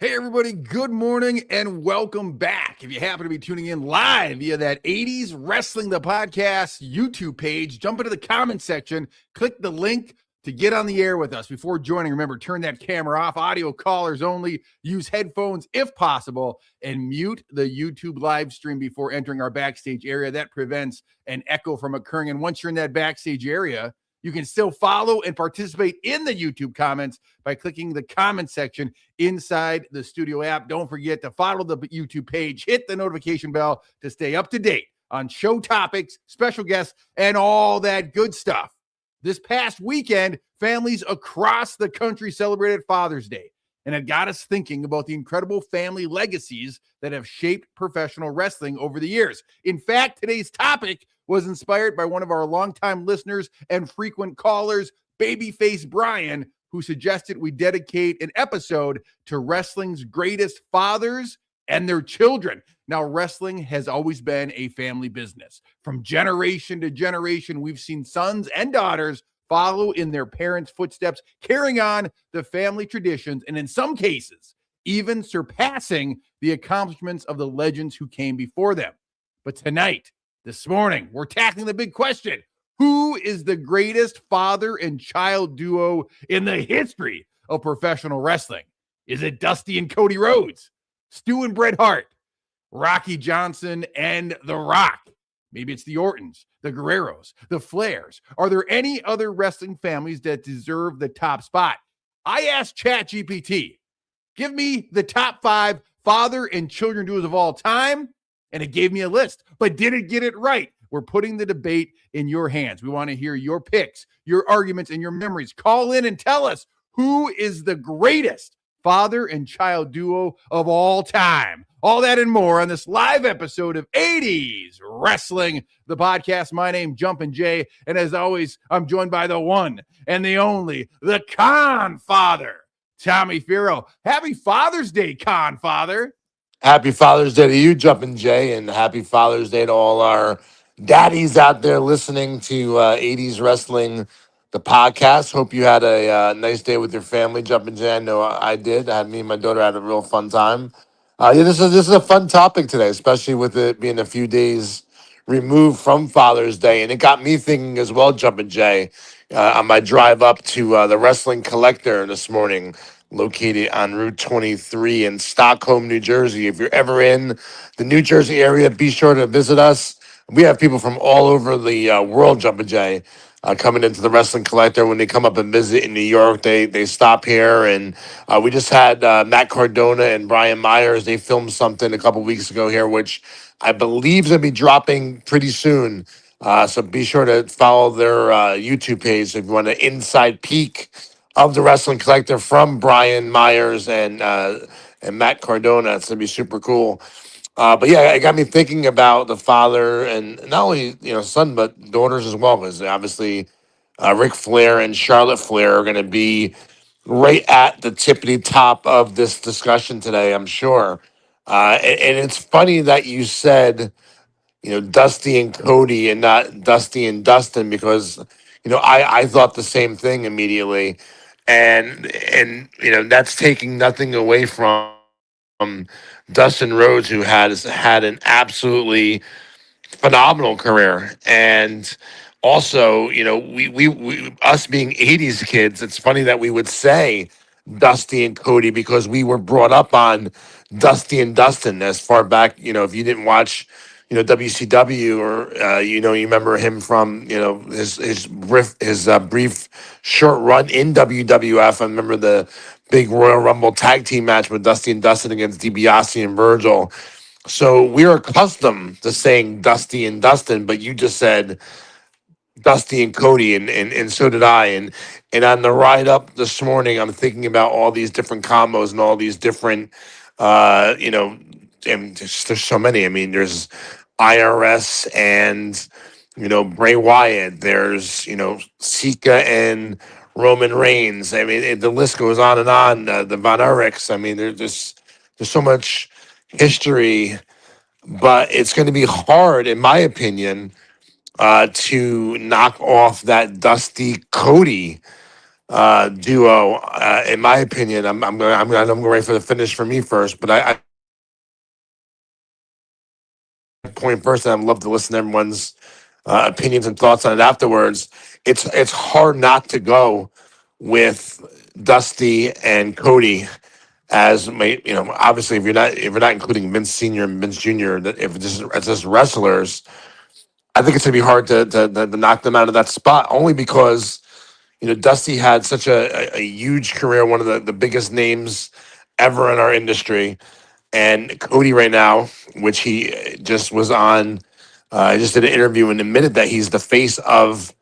Hey, everybody, good morning and welcome back. If you happen to be tuning in live via that 80s Wrestling the Podcast YouTube page, jump into the comment section, click the link to get on the air with us. Before joining, remember, turn that camera off, audio callers only, use headphones if possible, and mute the YouTube live stream before entering our backstage area. That prevents an echo from occurring. And once you're in that backstage area, you can still follow and participate in the YouTube comments by clicking the comment section inside the studio app. Don't forget to follow the YouTube page, hit the notification bell to stay up to date on show topics, special guests, and all that good stuff. This past weekend, families across the country celebrated Father's Day, and it got us thinking about the incredible family legacies that have shaped professional wrestling over the years. In fact, today's topic was inspired by one of our longtime listeners and frequent callers, Babyface Brian, who suggested we dedicate an episode to wrestling's greatest fathers and their children. Now, wrestling has always been a family business. From generation to generation, we've seen sons and daughters follow in their parents' footsteps, carrying on the family traditions, and in some cases, even surpassing the accomplishments of the legends who came before them. But tonight, this morning, we're tackling the big question: who is the greatest father and child duo in the history of professional wrestling? Is it Dusty and Cody Rhodes, Stu and Bret Hart, Rocky Johnson and The Rock? Maybe it's the Ortons, the Guerreros, the Flairs. Are there any other wrestling families that deserve the top spot? I asked ChatGPT, give me the top 5 father and children duos of all time, and it gave me a list. But did it get it right? We're putting the debate in your hands. We want to hear your picks, your arguments, and your memories. Call in and tell us who is the greatest father and child duo of all time. All that and more on this live episode of 80s Wrestling, the podcast. My name, Jumpin' Jay, and as always, I'm joined by the one and the only, the Con Father, Tommy Firo. Happy Father's Day, Con Father. Happy Father's Day to you, Jumpin' Jay, and happy Father's Day to all our daddies out there listening to 80s Wrestling, the podcast. Hope you had a nice day with your family, Jumpin' Jay. I know I did. Me and my daughter had a real fun time. This is a fun topic today, especially with it being a few days removed from Father's Day, and it got me thinking as well, Jumpin' Jay, on my drive up to the Wrestling Collector this morning, located on Route 23 in Stockholm, New Jersey. If you're ever in the New Jersey area, be sure to visit us. We have people from all over the world, Jumpin' Jay, coming into the Wrestling Collector. When they come up and visit in New York, they stop here. And we just had Matt Cardona and Brian Myers. They filmed something a couple weeks ago here, which I believe is going to be dropping pretty soon. So be sure to follow their YouTube page if you want an inside peek of the Wrestling Collector from Brian Myers and Matt Cardona. It's gonna be super cool. But yeah, it got me thinking about the father and not only son but daughters as well, because obviously Ric Flair and Charlotte Flair are gonna be right at the tippity top of this discussion today, I'm sure. And it's funny that you said Dusty and Cody and not Dusty and Dustin, because I thought the same thing immediately, and that's taking nothing away from Dustin Rhodes, who has had an absolutely phenomenal career. And also, we us being 80s kids, it's funny that we would say Dusty and Cody because we were brought up on Dusty and Dustin as far back, if you didn't watch WCW, or you remember him from his brief short run in WWF. I remember the big Royal Rumble tag team match with Dusty and Dustin against DiBiase and Virgil. So we're accustomed to saying Dusty and Dustin, but you just said Dusty and Cody, and so did I. And on the ride up this morning, I'm thinking about all these different combos and all these different, uh, you know, and there's so many. I mean, there's IRS and Bray Wyatt. There's Sika and Roman Reigns. I mean, the list goes on and on. The Von Erichs. I mean, there's so much history, but it's going to be hard, in my opinion, to knock off that Dusty Cody duo. In my opinion, I'm going to wait for the finish for me first, but I point first, and I'd love to listen to everyone's opinions and thoughts on it afterwards. It's hard not to go with Dusty and Cody as obviously if you're not including Vince Senior and Vince Junior, that if it's just wrestlers, I think it's gonna be hard to knock them out of that spot only because Dusty had such a huge career, one of the biggest names ever in our industry, and Cody right now, which he just was on, I just did an interview and admitted that he's the face of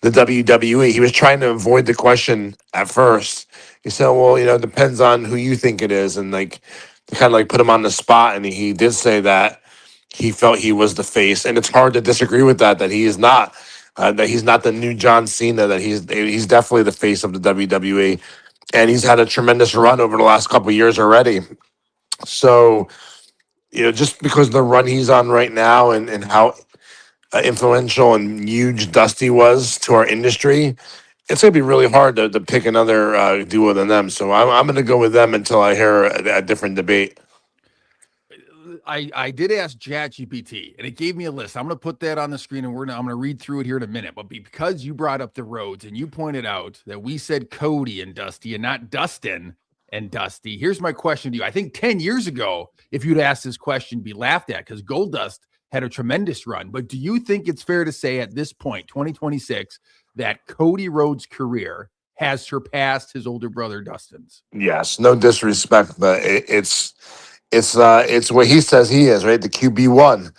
the WWE. He was trying to avoid the question at first. He said, "Well, it depends on who you think it is," and like to kind of like put him on the spot. And he did say that he felt he was the face, and it's hard to disagree with that. That he is not. That he's not the new John Cena. That he's definitely the face of the WWE, and he's had a tremendous run over the last couple of years already. So just because the run he's on right now and how influential and huge Dusty was to our industry, it's going to be really hard to pick another duo than them. So I'm going to go with them until I hear a different debate. I did ask ChatGPT and it gave me a list. I'm going to put that on the screen and I'm going to read through it here in a minute. But because you brought up the Rhodes and you pointed out that we said Cody and Dusty and not Dustin and Dusty, here's my question to you. I think 10 years ago, if you'd asked this question, be laughed at because Goldust had a tremendous run. But do you think it's fair to say at this point, 2026, that Cody Rhodes' career has surpassed his older brother Dustin's? Yes, no disrespect, but it's what he says he is, right? The QB1,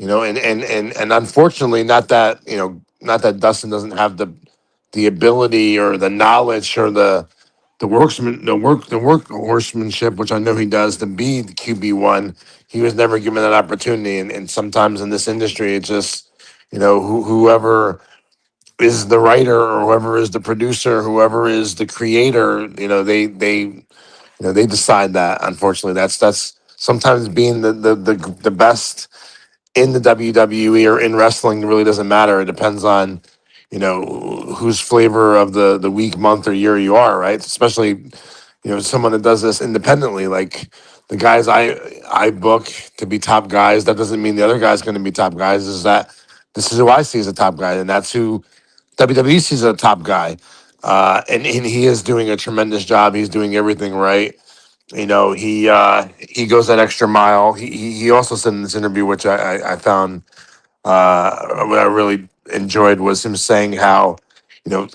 and unfortunately, not that Dustin doesn't have the ability or the knowledge or the work horsemanship, which I know he does, to be the QB1. He was never given that opportunity, and sometimes in this industry, it's just whoever is the writer or whoever is the producer, whoever is the creator, they decide that. Unfortunately, that's sometimes being the best in the WWE or in wrestling really doesn't matter. It depends on whose flavor of the week, month, or year you are, right? Especially someone that does this independently, like the guys I book to be top guys. That doesn't mean the other guy's going to be top guys. Is that this is who I see as a top guy, and that's who WWE sees as a top guy. And he is doing a tremendous job. He's doing everything right. He goes that extra mile. He also said in this interview, which I found what I really enjoyed, was him saying how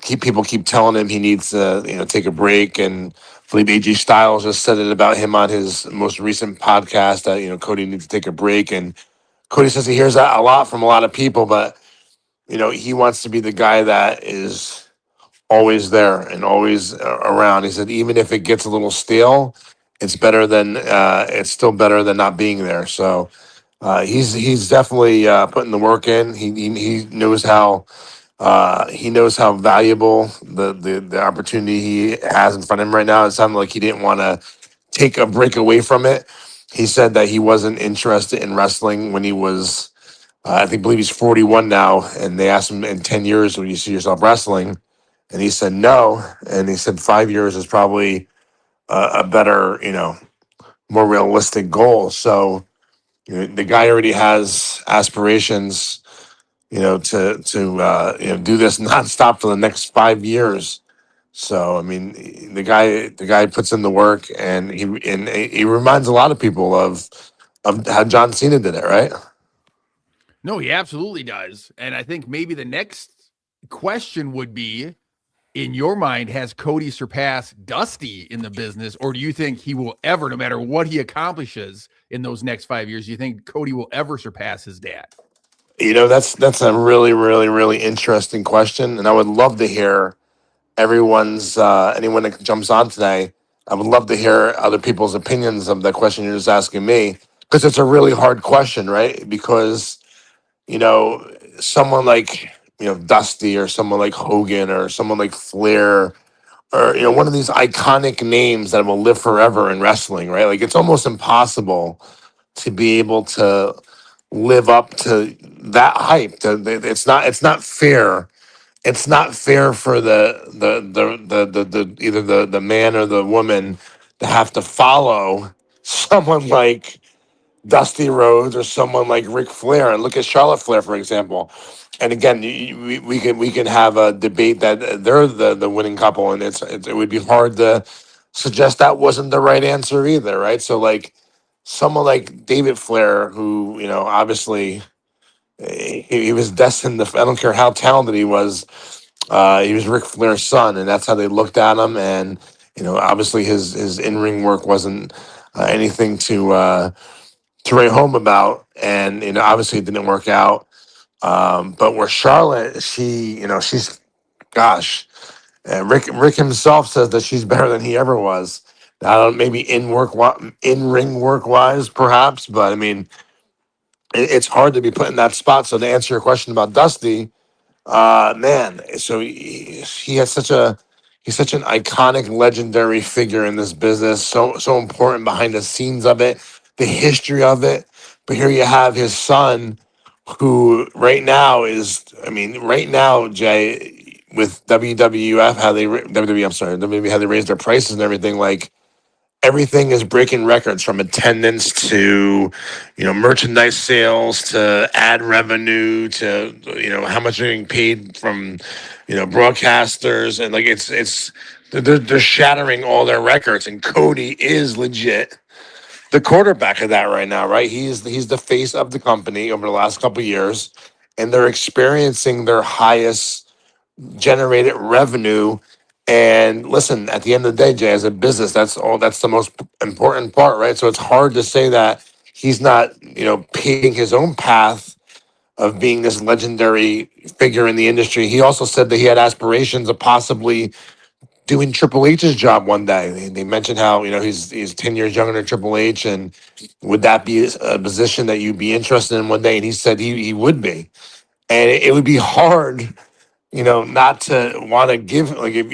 keep telling him he needs to take a break. And I believe AJ Styles just said it about him on his most recent podcast that Cody needs to take a break. And Cody says he hears that a lot from a lot of people, but he wants to be the guy that is always there and always around. He said even if it gets a little stale, it's still better than not being there. So he's definitely putting the work in. He knows how valuable the opportunity he has in front of him right now. It sounded like he didn't want to take a break away from it. He said that he wasn't interested in wrestling when he was, believe he's 41 now. And they asked him in 10 years, will you see yourself wrestling? And he said no. And he said 5 years is probably a better, more realistic goal. So the guy already has aspirations, to do this nonstop for the next 5 years. So I mean, the guy puts in the work, and he reminds a lot of people of how John Cena did it, right? No, he absolutely does. And I think maybe the next question would be, in your mind, has Cody surpassed Dusty in the business, or do you think he will ever, no matter what he accomplishes in those next 5 years, do you think Cody will ever surpass his dad? That's a really, really, really interesting question, and I would love to hear anyone that jumps on today. I would love to hear other people's opinions of the question you're just asking me, because it's a really hard question, right? Because you know, someone like Dusty, or someone like Hogan, or someone like Flair, or one of these iconic names that will live forever in wrestling, right? Like it's almost impossible to be able to live up to that hype. It's not fair it's not fair for the either the man or the woman to have to follow someone like Dusty Rhodes or someone like Ric Flair. And look at Charlotte Flair, for example. And again, we can have a debate that they're the winning couple, and it would be hard to suggest that wasn't the right answer either, right? So like someone like David Flair, who obviously he was destined to. I don't care how talented he was Ric Flair's son, and that's how they looked at him. And obviously his in ring work wasn't anything to write home about, and obviously it didn't work out. But where Charlotte, she's gosh, Rick himself says that she's better than he ever was. I don't maybe in ring work wise, perhaps, but I mean it's hard to be put in that spot. So to answer your question about Dusty, man, so he has he's such an iconic, legendary figure in this business. So important behind the scenes of it, the history of it. But here you have his son, who right now right now, Jay, with WWF, WWE, I'm sorry, WWE, how they raised their prices and everything, like everything is breaking records from attendance to merchandise sales to ad revenue to how much they're getting paid from broadcasters, and like they're shattering all their records, and Cody is legit the quarterback of that right now, right? He's the face of the company over the last couple of years, and they're experiencing their highest generated revenue. And listen, at the end of the day, Jay, as a business, that's the most important part, right? So it's hard to say that he's not, paving his own path of being this legendary figure in the industry. He also said that he had aspirations of possibly doing Triple H's job one day. They mentioned how, he's 10 years younger than Triple H, and would that be a position that you'd be interested in one day? And he said he would be. And it would be hard, not to want to give, like if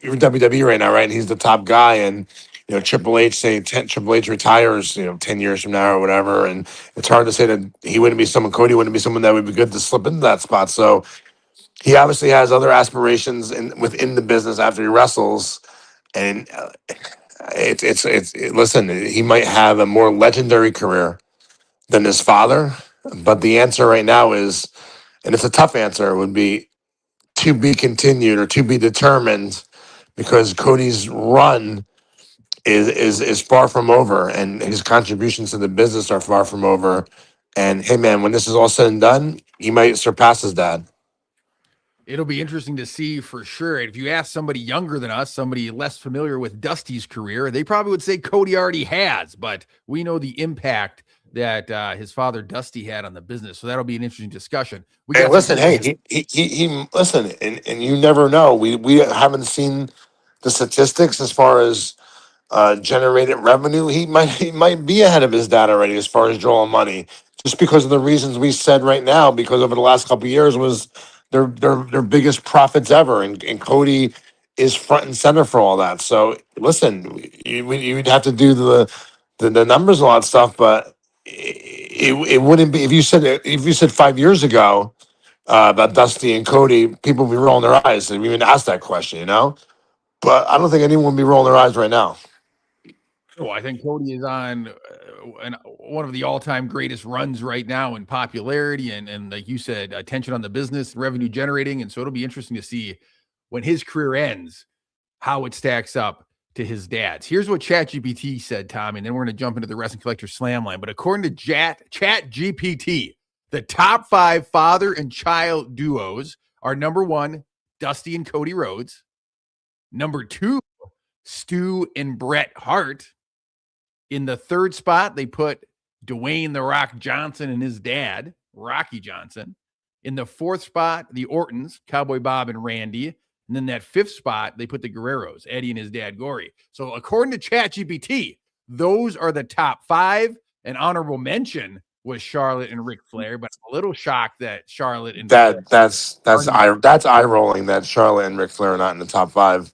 you're WWE right now, right, and he's the top guy, and Triple H Triple H retires, 10 years from now or whatever, and it's hard to say that Cody wouldn't be someone that would be good to slip into that spot. So he obviously has other aspirations within the business after he wrestles, and listen, he might have a more legendary career than his father, but the answer right now is, and it's a tough answer, would be to be continued or to be determined, because Cody's run is far from over, and his contributions to the business are far from over. And hey, man, when this is all said and done, he might surpass his dad. It'll be interesting to see for sure. If you ask somebody younger than us, somebody less familiar with Dusty's career, they probably would say Cody already has, but we know the impact that his father Dusty had on the business. So that'll be an interesting discussion. We And got some listen, people. hey, he listen, and you never know. We haven't seen the statistics as far as generated revenue. He might be ahead of his dad already as far as drawing money, just because of the reasons we said right now. Because over the last couple of years was their biggest profits ever, and Cody is front and center for all that. So listen, you'd have to do the numbers and all that stuff, but it wouldn't be if you said 5 years ago about Dusty and Cody, people would be rolling their eyes and even ask that question. But I don't think anyone would be rolling their eyes right now. Oh, I think Cody is on one of the all-time greatest runs right now in popularity and like you said, attention on the business, revenue generating, and so it'll be interesting to see when his career ends how it stacks up to his dad's. Here's what ChatGPT said, Tommy, and then we're going to jump into the Wrestling Collector Slam line. But according to ChatGPT, the top 5 father and child duos are number 1, Dusty and Cody Rhodes; number 2, Stu and Bret Hart. In the 3rd spot, they put Dwayne "The Rock" Johnson and his dad, Rocky Johnson. In the 4th spot, the Ortons, Cowboy Bob and Randy. And then that 5th spot, they put the Guerreros, Eddie and his dad, Gory. So according to ChatGPT, those are the top 5. An honorable mention was Charlotte and Ric Flair, but I'm a little shocked that Charlotte and Flair That's eye rolling that Charlotte and Ric Flair are not in the top 5.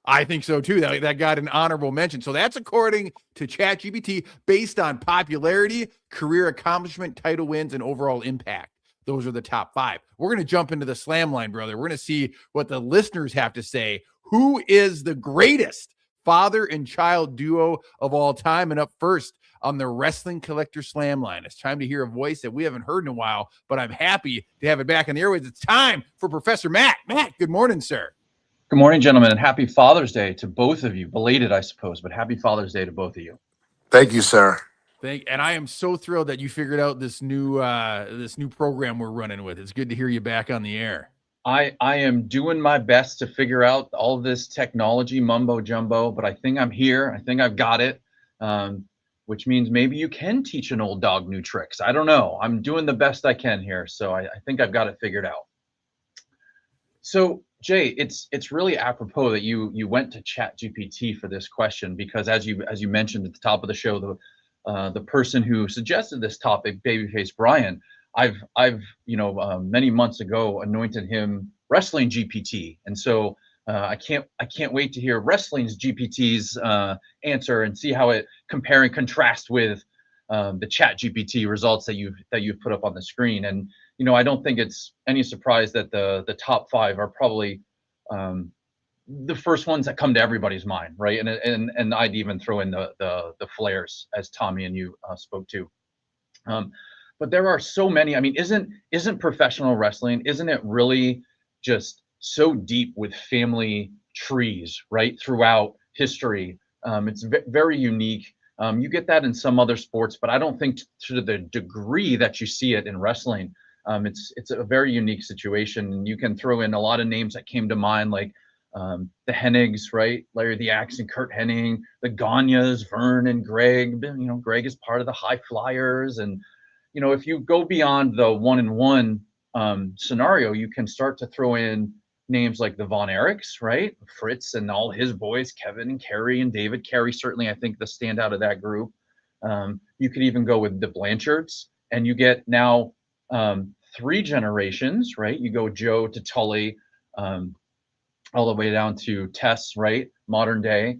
I think so too. That got an honorable mention. So that's according to ChatGPT, based on popularity, career accomplishment, title wins, and overall impact. those are the top 5. We're going to jump into the slam line, brother. We're going to see what the listeners have to say. Who is the greatest father and child duo of all time? And up first on the Wrestling Collector Slam line, it's time to hear a voice that we haven't heard in a while, but I'm happy to have it back in the airways. It's time for Professor Matt. Matt, good morning, sir. Good morning, gentlemen, and happy Father's Day to both of you. Belated, I suppose, but happy Father's Day to both of you. Thank you, sir. And I am so thrilled that you figured out this new program we're running with. It's good to hear you back on the air. I am doing my best to figure out all this technology mumbo jumbo, but I think I'm here. I think I've got it, which means maybe you can teach an old dog new tricks. I don't know. I'm doing the best I can here, so I think I've got it figured out. So, Jay, it's really apropos that you went to ChatGPT for this question, because as you mentioned at the top of the show, the person who suggested this topic, Babyface Brian, I've many months ago anointed him Wrestling GPT, and so I can't wait to hear Wrestling's GPT's answer and see how it compare and contrast with the ChatGPT results that you've put up on the screen. And I don't think it's any surprise that the top 5 are probably the first ones that come to everybody's mind, right? And I'd even throw in the flares, as Tommy and you spoke to. But there are so many. I mean, isn't professional wrestling, isn't it really just so deep with family trees, right, throughout history? It's very unique. You get that in some other sports, but I don't think to the degree that you see it in wrestling. It's a very unique situation, and you can throw in a lot of names that came to mind, like the Hennigs, right? Larry the Axe and Kurt Hennig, the Gagnes, Vern and Greg. Greg is part of the High Flyers, and if you go beyond the 1-in-1 scenario, you can start to throw in names like the Von Erichs, right? Fritz and all his boys, Kevin and Kerry and David. Kerry, certainly, I think, the standout of that group. You could even go with the Blanchards, and you get now 3 generations, right? You go Joe to Tully, all the way down to Tess, right? Modern day.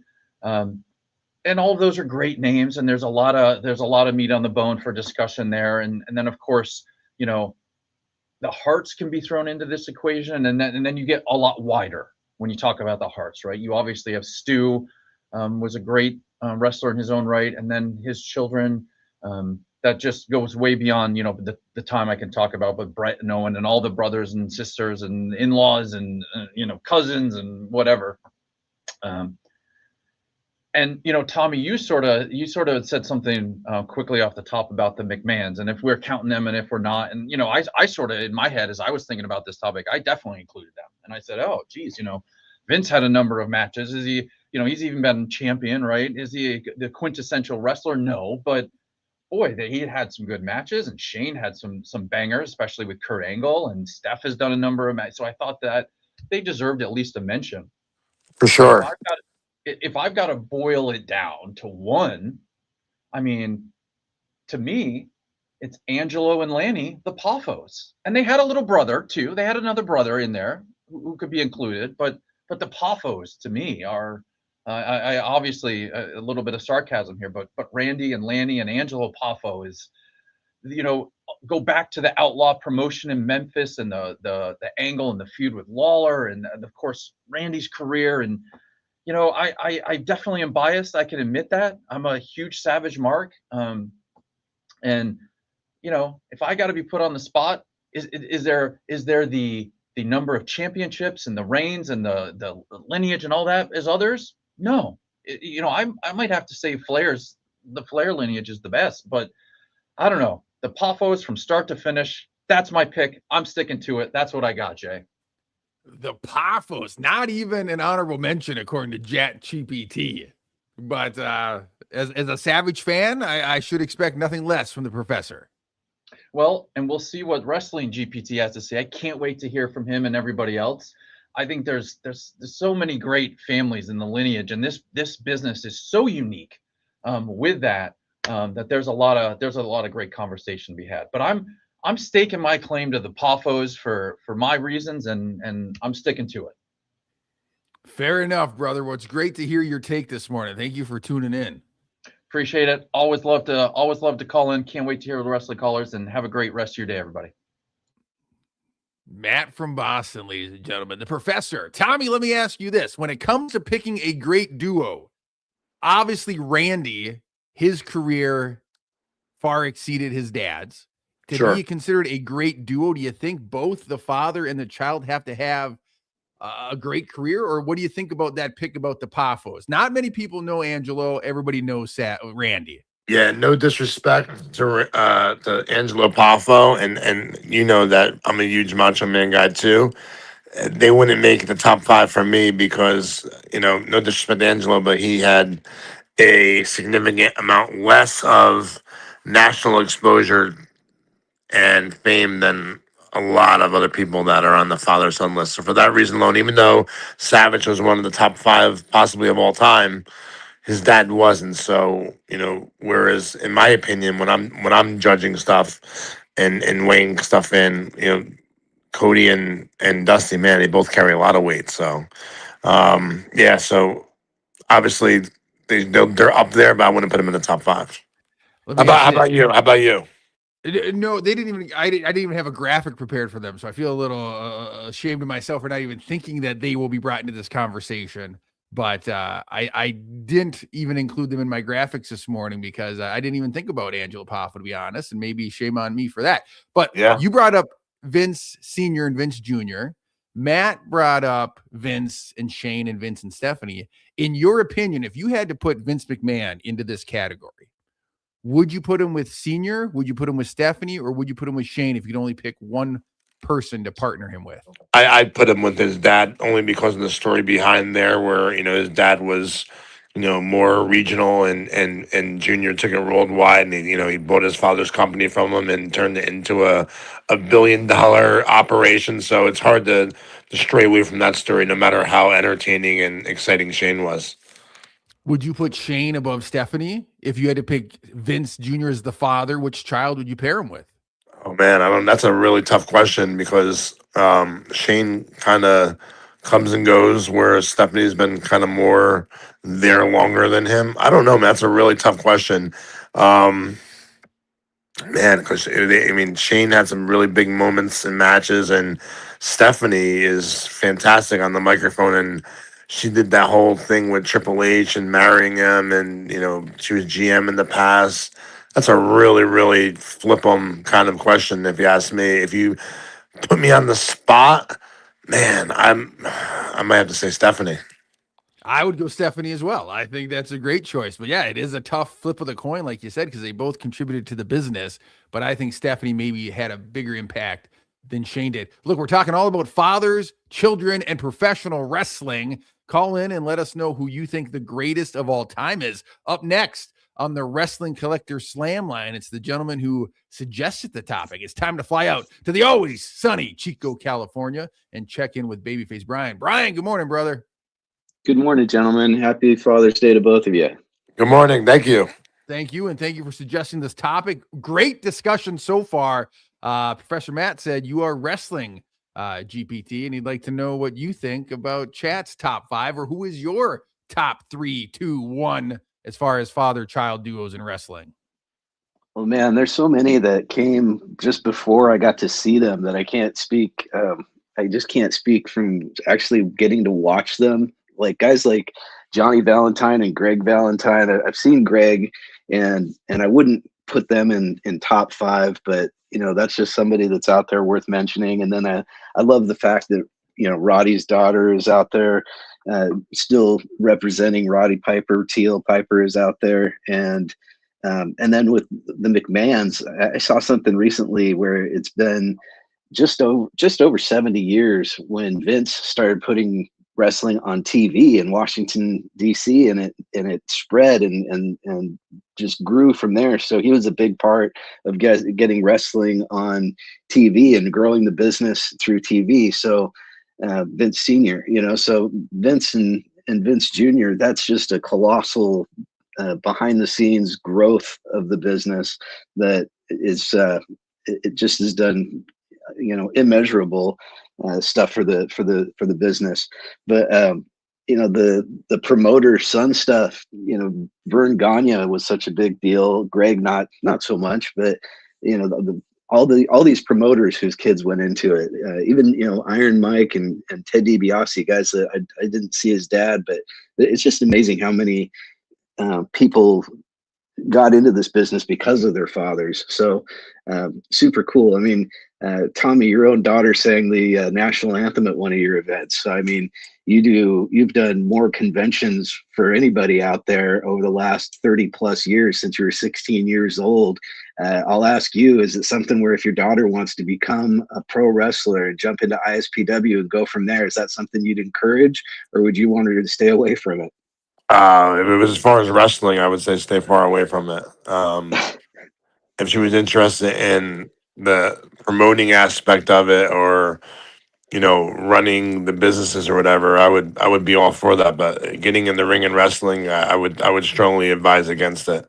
And all of those are great names, and there's a lot of meat on the bone for discussion there. And then, of course, the Harts can be thrown into this equation, and then you get a lot wider when you talk about the Harts, right? You obviously have Stu, was a great wrestler in his own right, and then his children. That just goes way beyond the time I can talk about, but Bret and Owen and all the brothers and sisters and in-laws and cousins and whatever. And Tommy, you sort of said something quickly off the top about the McMahons, and if we're counting them and if we're not. And I sort of, in my head, as I was thinking about this topic, I definitely included them. And I said, oh geez, Vince had a number of matches. Is he, he's even been champion, right? Is he the quintessential wrestler? No, but boy, he had some good matches, and Shane had some bangers, especially with Kurt Angle, and Steph has done a number of matches. So I thought that they deserved at least a mention. For sure. If I've got to boil it down to one, I mean, to me, it's Angelo and Lanny, the Poffos. And they had a little brother too. They had another brother in there who could be included, but the Poffos to me are, I obviously a little bit of sarcasm here, but Randy and Lanny and Angelo Poffo is, go back to the Outlaw promotion in Memphis and the angle and the feud with Lawler, and of course Randy's career. And I definitely am biased. I can admit that. I'm a huge Savage Mark. And if I got to be put on the spot, is there the number of championships and the reigns and the lineage and all that as others? No. I might have to say the Flair lineage is the best, but I don't know. The Poffos from start to finish, that's my pick. I'm sticking to it. That's what I got, Jay. The Poffos, not even an honorable mention according to ChatGPT. But as a Savage fan, I should expect nothing less from the professor. Well, and we'll see what Wrestling GPT has to say. I can't wait to hear from him and everybody else. I think there's so many great families in the lineage, and this business is so unique with that there's a lot of great conversation to be had. But I'm staking my claim to the Poffos for my reasons, and I'm sticking to it. Fair enough, brother. Well, it's great to hear your take this morning. Thank you for tuning in. Appreciate it. Always love to call in. Can't wait to hear the rest of the callers, and have a great rest of your day, everybody. Matt from Boston, ladies and gentlemen, the professor. Tommy, let me ask you this. When it comes to picking a great duo, obviously Randy, his career far exceeded his dad's. To Sure. be considered a great duo, do you think both the father and the child have to have a great career? Or what do you think about that pick about the Paffos? Not many people know Angelo. Everybody knows Randy. Yeah, no disrespect to Angelo Poffo, and you know that I'm a huge Macho Man guy too. They wouldn't make the top five for me because no disrespect to Angelo, but he had a significant amount less of national exposure and fame than a lot of other people that are on the father son list. So for that reason alone, even though Savage was one of the top five possibly of all time, his dad wasn't. So whereas in my opinion, when I'm judging stuff and weighing stuff in, Cody and Dusty, man, they both carry a lot of weight. So yeah, so obviously they're up there, but I wouldn't put them in the top five. Let How me about ask how you this. about you? How about you? No, they didn't even. I didn't even have a graphic prepared for them, so I feel a little ashamed of myself for not even thinking that they will be brought into this conversation. But I didn't even include them in my graphics this morning because I didn't even think about Angela Poffa, to be honest, and maybe shame on me for that. But Yeah. you brought up Vince Senior and Vince Junior. Matt brought up Vince and Shane and Vince and Stephanie. In your opinion, if you had to put Vince McMahon into this category, would you put him with Senior? Would you put him with Stephanie? Or would you put him with Shane if you could only pick one person to partner him with? I put him with his dad only because of the story behind there, where his dad was, more regional, and Junior took it worldwide, and he bought his father's company from him and turned it into a $1 billion operation. So it's hard to stray away from that story, no matter how entertaining and exciting Shane was. Would you put Shane above Stephanie? If you had to pick Vince Jr. as the father, which child would you pair him with? Oh man, I don't. That's a really tough question because Shane kind of comes and goes, whereas Stephanie's been kind of more there longer than him. I don't know, man. That's a really tough question. Um, Man, because I mean, Shane had some really big moments in matches, and Stephanie is fantastic on the microphone, and she did that whole thing with Triple H and marrying him, and she was GM in the past. That's a really, really flip 'em kind of question, if you ask me. If you put me on the spot, man, I might have to say Stephanie. I would go Stephanie as well. I think that's a great choice. But yeah, it is a tough flip of the coin, like you said, because they both contributed to the business. But I think Stephanie maybe had a bigger impact than Shane did. Look, we're talking all about fathers, children, and professional wrestling. Call in and let us know who you think the greatest of all time is. Up next on the Wrestling Collector Slam line, it's the gentleman who suggested the topic. It's time to fly out to the always sunny Chico, California, and check in with Babyface Brian. Brian, good morning, brother. Good morning, gentlemen. Happy Father's Day to both of you. Good morning. Thank you. Thank you, and thank you for suggesting this topic. Great discussion so far. Professor Matt said you are wrestling GPT, and he'd like to know what you think about chat's top five, or who is your top 3, 2, 1 as far as father-child duos in wrestling. Well, man, there's so many that came just before I got to see them that I can't speak. I just can't speak from actually getting to watch them. Like guys like Johnny Valentine and Greg Valentine. I've seen Greg, and I wouldn't put them in top five, but that's just somebody that's out there worth mentioning. And then I love the fact that Roddy's daughter is out there, still representing Roddy Piper. Teal Piper is out there, and then with the McMahons, I saw something recently where it's been just over 70 years when Vince started putting wrestling on TV in Washington D.C. and it spread and just grew from there. So he was a big part of getting wrestling on TV and growing the business through TV. So Vince Senior, so Vince and Vince Junior, that's just a colossal behind the scenes growth of the business that is it just has done immeasurable stuff for the business. But the promoter son stuff, Vern Gagne was such a big deal. Greg not so much, but all these promoters whose kids went into it, even Iron Mike and Ted DiBiase, guys that I didn't see his dad, but it's just amazing how many people got into this business because of their fathers. So super cool. I mean, Tommy, your own daughter sang the national anthem at one of your events. So I mean, you've done more conventions for anybody out there over the last 30 plus years since you were 16 years old. I'll ask you, is it something where if your daughter wants to become a pro wrestler and jump into ISPW and go from there, is that something you'd encourage, or would you want her to stay away from it? If it was as far as wrestling, I would say stay far away from it. If she was interested in the promoting aspect of it, or running the businesses or whatever, I would be all for that. But getting in the ring and wrestling, I would strongly advise against it.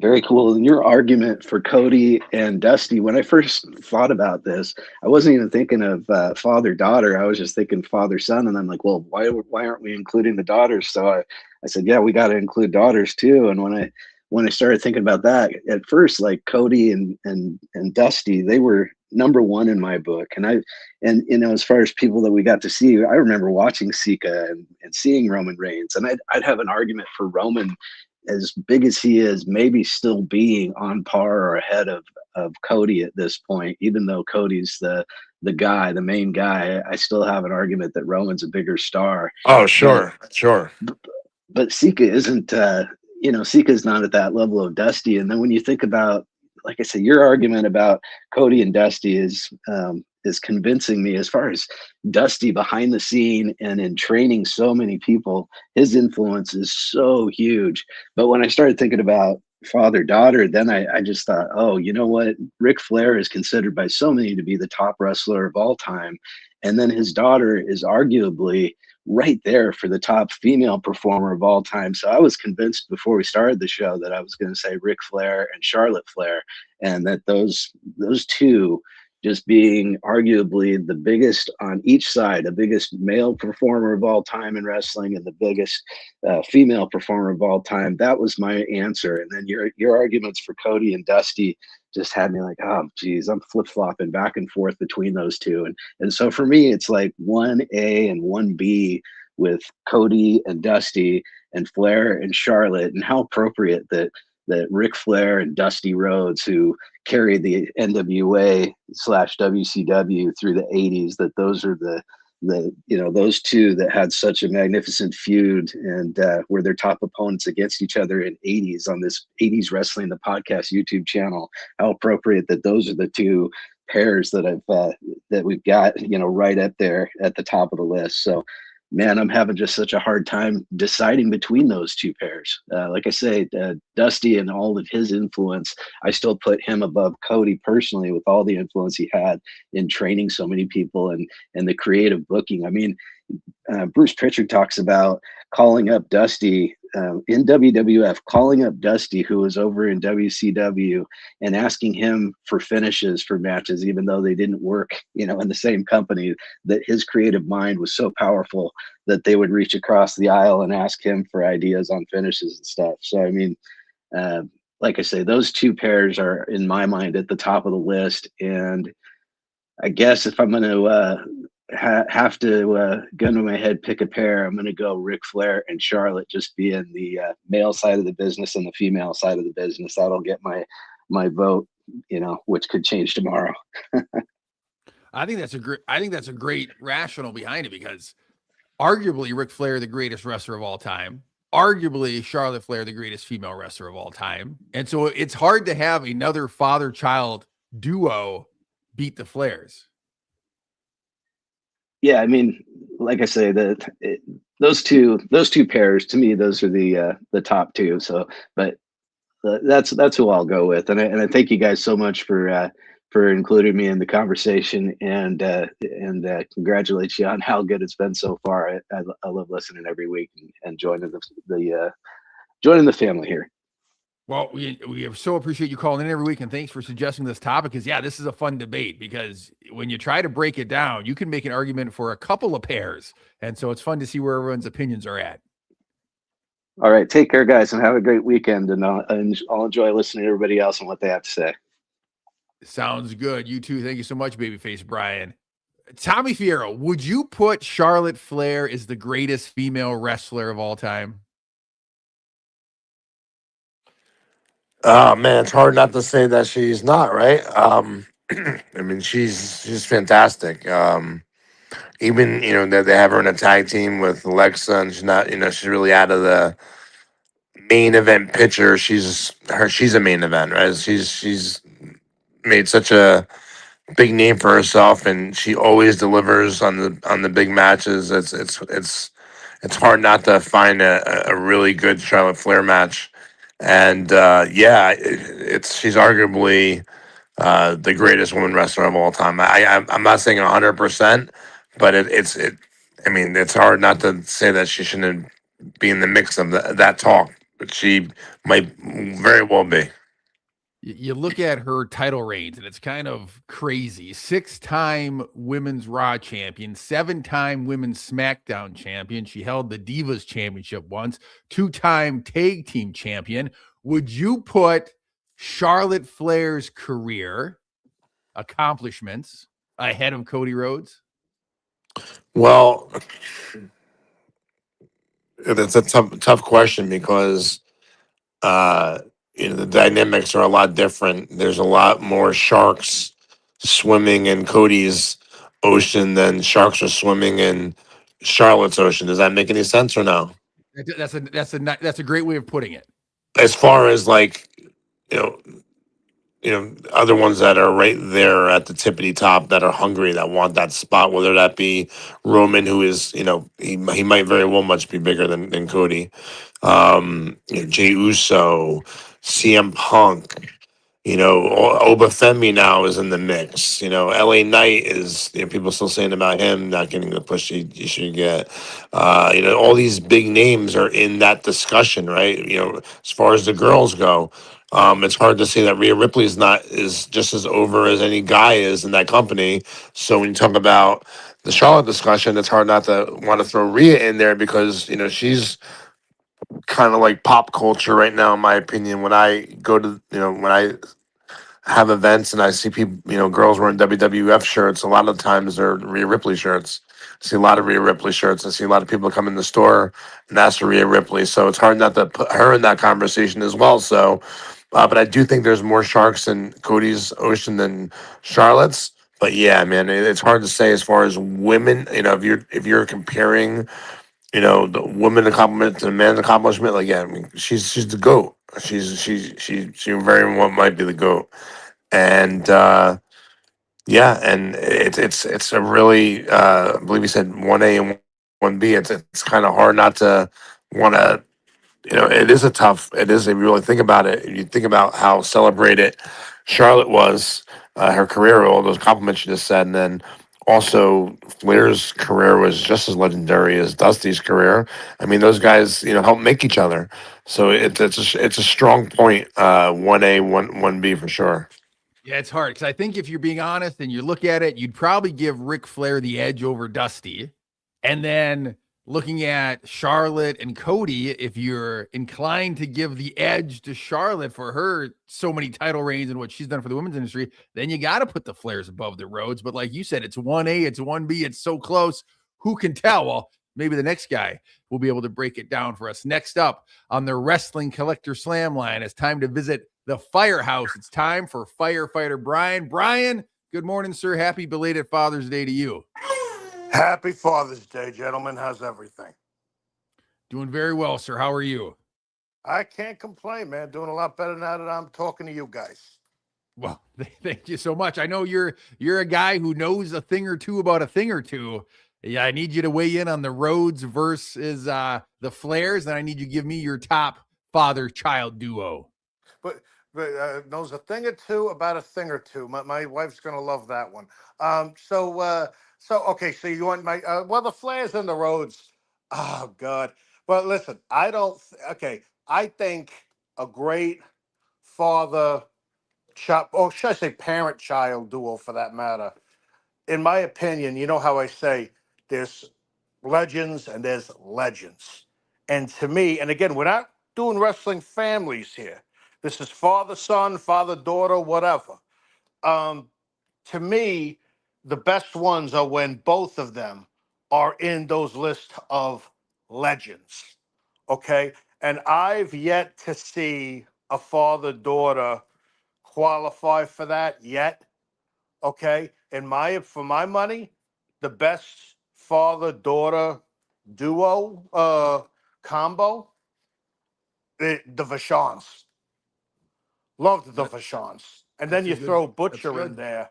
Very cool. And your argument for Cody and Dusty, when I first thought about this, I wasn't even thinking of father-daughter. I was just thinking father-son. And I'm like, well, why aren't we including the daughters? So I said, yeah, we got to include daughters too. And when I started thinking about that, at first, like Cody and Dusty, they were number one in my book. And as far as people that we got to see, I remember watching Sika and seeing Roman Reigns. And I'd have an argument for Roman, as big as he is, maybe still being on par or ahead of Cody at this point, even though Cody's the main guy. I still have an argument that Roman's a bigger star. Oh, sure. But Sika isn't, Sika's not at that level of Dusty. And then when you think about, like I said, your argument about Cody and Dusty is convincing me. As far as Dusty behind the scene and in training so many people, his influence is so huge. But when I started thinking about father-daughter, then I just thought, oh, you know what? Ric Flair is considered by so many to be the top wrestler of all time. And then his daughter is arguably right there for the top female performer of all time. So I was convinced before we started the show that I was going to say Ric Flair and Charlotte Flair, and that those two just being arguably the biggest on each side, the biggest male performer of all time in wrestling and the biggest female performer of all time. That was my answer. And then your arguments for Cody and Dusty just had me like, oh, geez, I'm flip-flopping back and forth between those two. And so for me, it's like 1A and 1B with Cody and Dusty and Flair and Charlotte, and how appropriate that Ric Flair and Dusty Rhodes, who carried the NWA/WCW through the 80s, that those are those two that had such a magnificent feud and were their top opponents against each other in 80s on this 80s Wrestling the Podcast YouTube channel. How appropriate that those are the two pairs that we've got, right up there at the top of the list. So man, I'm having just such a hard time deciding between those two pairs. Like I say, Dusty and all of his influence, I still put him above Cody personally, with all the influence he had in training so many people and the creative booking. I mean, Bruce Pritchard talks about calling up Dusty in WWF, calling up Dusty, who was over in WCW, and asking him for finishes for matches, even though they didn't work, in the same company, that his creative mind was so powerful that they would reach across the aisle and ask him for ideas on finishes and stuff. So, I mean, like I say, those two pairs are, in my mind, at the top of the list. And I guess if I'm going to have to gun to my head, pick a pair, I'm going to go Ric Flair and Charlotte, just being the male side of the business and the female side of the business. That'll get my vote, which could change tomorrow. I think that's a great rationale behind it, because arguably Ric Flair, the greatest wrestler of all time, arguably Charlotte Flair, the greatest female wrestler of all time. And so it's hard to have another father-child duo beat the Flairs. Yeah, I mean, like I say, those two pairs, to me, those are the top two. So, but that's who I'll go with. And I thank you guys so much for including me in the conversation, and congratulate you on how good it's been so far. I love listening every week and joining the family here. Well, we so appreciate you calling in every week, and thanks for suggesting this topic, because this is a fun debate, because when you try to break it down, you can make an argument for a couple of pairs. And so it's fun to see where everyone's opinions are at. All right. Take care, guys, and have a great weekend. And I'll enjoy listening to everybody else and what they have to say. Sounds good. You too. Thank you so much, babyface Brian. Tommy Fierro, would you put Charlotte Flair as the greatest female wrestler of all time? Oh man, it's hard not to say that she's not, right? I mean, she's fantastic. Even that they have her in a tag team with Alexa, and she's not, she's really out of the main event picture. She's a main event, right? She's made such a big name for herself, and she always delivers on the big matches. It's hard not to find a really good Charlotte Flair match, and yeah, she's arguably the greatest woman wrestler of all time. I'm not saying 100%, but I mean, it's hard not to say that she shouldn't be in the mix of that talk, but she might very well be. You look at her title reigns, and it's kind of crazy. 6-time women's Raw champion, 7-time women's SmackDown champion. She held the Divas Championship once, 2-time tag team champion. Would you put Charlotte Flair's career accomplishments ahead of Cody Rhodes? Well, it's a tough question because uh, the dynamics are a lot different. There's a lot more sharks swimming in Cody's ocean than sharks are swimming in Charlotte's ocean. Does that make any sense or no? That's a great way of putting it. As far as like you know other ones that are right there at the tippity top that are hungry that want that spot, whether that be Roman, who is he might very well much be bigger than Cody, Jey Uso, CM Punk. Obafemi now is in the mix. LA Knight is, people still saying about him not getting the push he should get. All these big names are in that discussion, right? As far as the girls go, it's hard to say that Rhea Ripley is just as over as any guy is in that company. So when you talk about the Charlotte discussion, it's hard not to want to throw Rhea in there because she's kind of like pop culture right now, in my opinion. When I go to when I have events and I see people, girls wearing WWF shirts, a lot of times they're Rhea Ripley shirts. I see a lot of Rhea Ripley shirts. I see a lot of people come in the store and ask for Rhea Ripley. So it's hard not to put her in that conversation as well. So, but I do think there's more sharks in Cody's ocean than Charlotte's. But yeah, man, it's hard to say as far as women. If you're comparing, the woman accomplishment to the man accomplishment, like yeah, I mean, she's the goat. She very well might be the goat. And yeah, and it's a really I believe you said 1A and 1B. It's kind of hard not to want to. It is if you really think about it. You think about how celebrated Charlotte was, her career, all those compliments you just said, and then also Flair's career was just as legendary as Dusty's career. I mean, those guys, help make each other. So it's a strong point. 1A, 1B for sure. Yeah, it's hard because I think if you're being honest and you look at it, you'd probably give Ric Flair the edge over Dusty. And then looking at Charlotte and Cody, if you're inclined to give the edge to Charlotte for her so many title reigns and what she's done for the women's industry, then you got to put the Flairs above the Rhodes. But like you said, it's 1A, it's 1B, it's so close. Who can tell? Well, maybe the next guy will be able to break it down for us. Next up on the Wrestling Collector Slam line, it's time to visit the Firehouse. It's time for Firefighter Brian. Brian, good morning, sir. Happy belated Father's Day to you. Happy Father's Day, gentlemen. How's everything? Doing very well, sir. How are you? I can't complain, man. Doing a lot better now that I'm talking to you guys. Well, thank you so much. I know you're a guy who knows a thing or two about a thing or two. Yeah, I need you to weigh in on the Rhodes versus the Flairs, and I need you to give me your top father-child duo. But knows a thing or two about a thing or two. My wife's gonna love that one. Okay. So you want my the Flairs and the Rhodes. Oh God. But listen, I don't. Okay, I think a great father child, or should I say parent-child duo for that matter. In my opinion, you know how I say there's legends and there's legends. And to me, and again, we're not doing wrestling families here. This is father son, father daughter, whatever. to me, the best ones are when both of them are in those lists of legends. Okay. And I've yet to see a father daughter qualify for that yet. Okay. For my money, the best father daughter duo combo, the Vachons. Loved the That, Vachons. And then that's a you good. throw That's Butcher in good. there.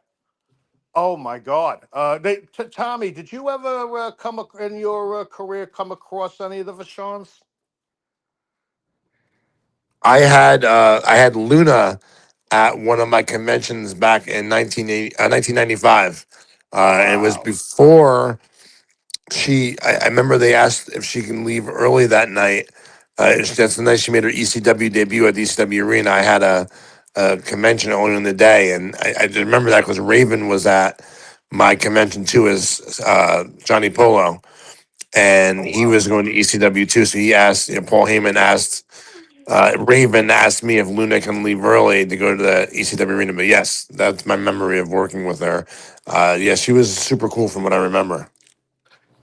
Oh my God! Tommy, did you ever in your career come across any of the Vachons? I had Luna at one of my conventions back in 1995. And it was Wow. before I remember they asked if she can leave early that night. That's the night she made her ECW debut at the ECW Arena. I had a convention earlier in the day, and I just remember that because Raven was at my convention too, as Johnny Polo, and Oh he wow. was going to ECW too. So he asked, Paul Heyman asked, Raven asked me if Luna can leave early to go to the ECW Arena. But yes, that's my memory of working with her. Yeah, she was super cool from what I remember.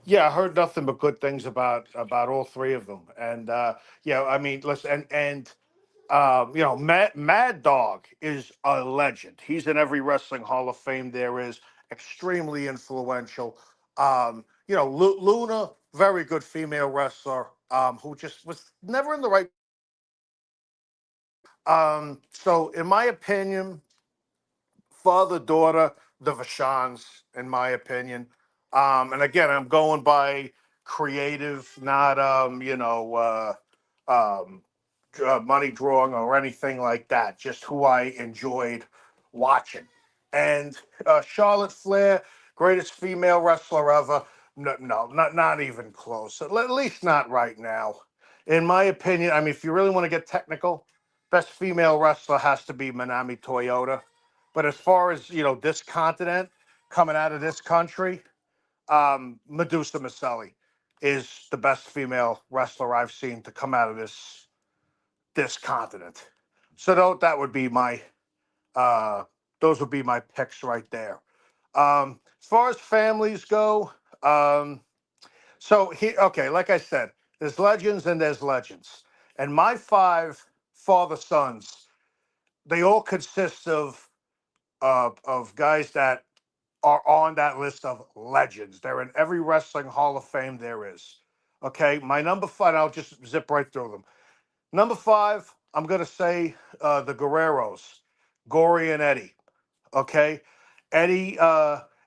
Yeah, I heard nothing but good things about all three of them. And yeah, I mean, listen, and Mad Dog is a legend. He's in every wrestling Hall of Fame there is. Extremely influential. Luna, very good female wrestler, who just was never in the right. So in my opinion, father daughter, the Vachons, in my opinion. And again, I'm going by creative, not money drawing or anything like that. Just who I enjoyed watching. And Charlotte Flair, greatest female wrestler ever. No, no, not even close. At least not right now. In my opinion, I mean, if you really want to get technical, best female wrestler has to be Manami Toyota. But as far as this continent coming out of this country, Medusa Maselli is the best female wrestler I've seen to come out of this continent. So that would be my those would be my picks right there. As far as families go, okay, like I said, there's legends and there's legends, and my five father sons, they all consist of guys that are on that list of legends. They're in every wrestling Hall of Fame there is. Okay, my number five, I'll just zip right through them. Number five, I'm going to say the Guerreros, Gory and Eddie. Okay, Eddie,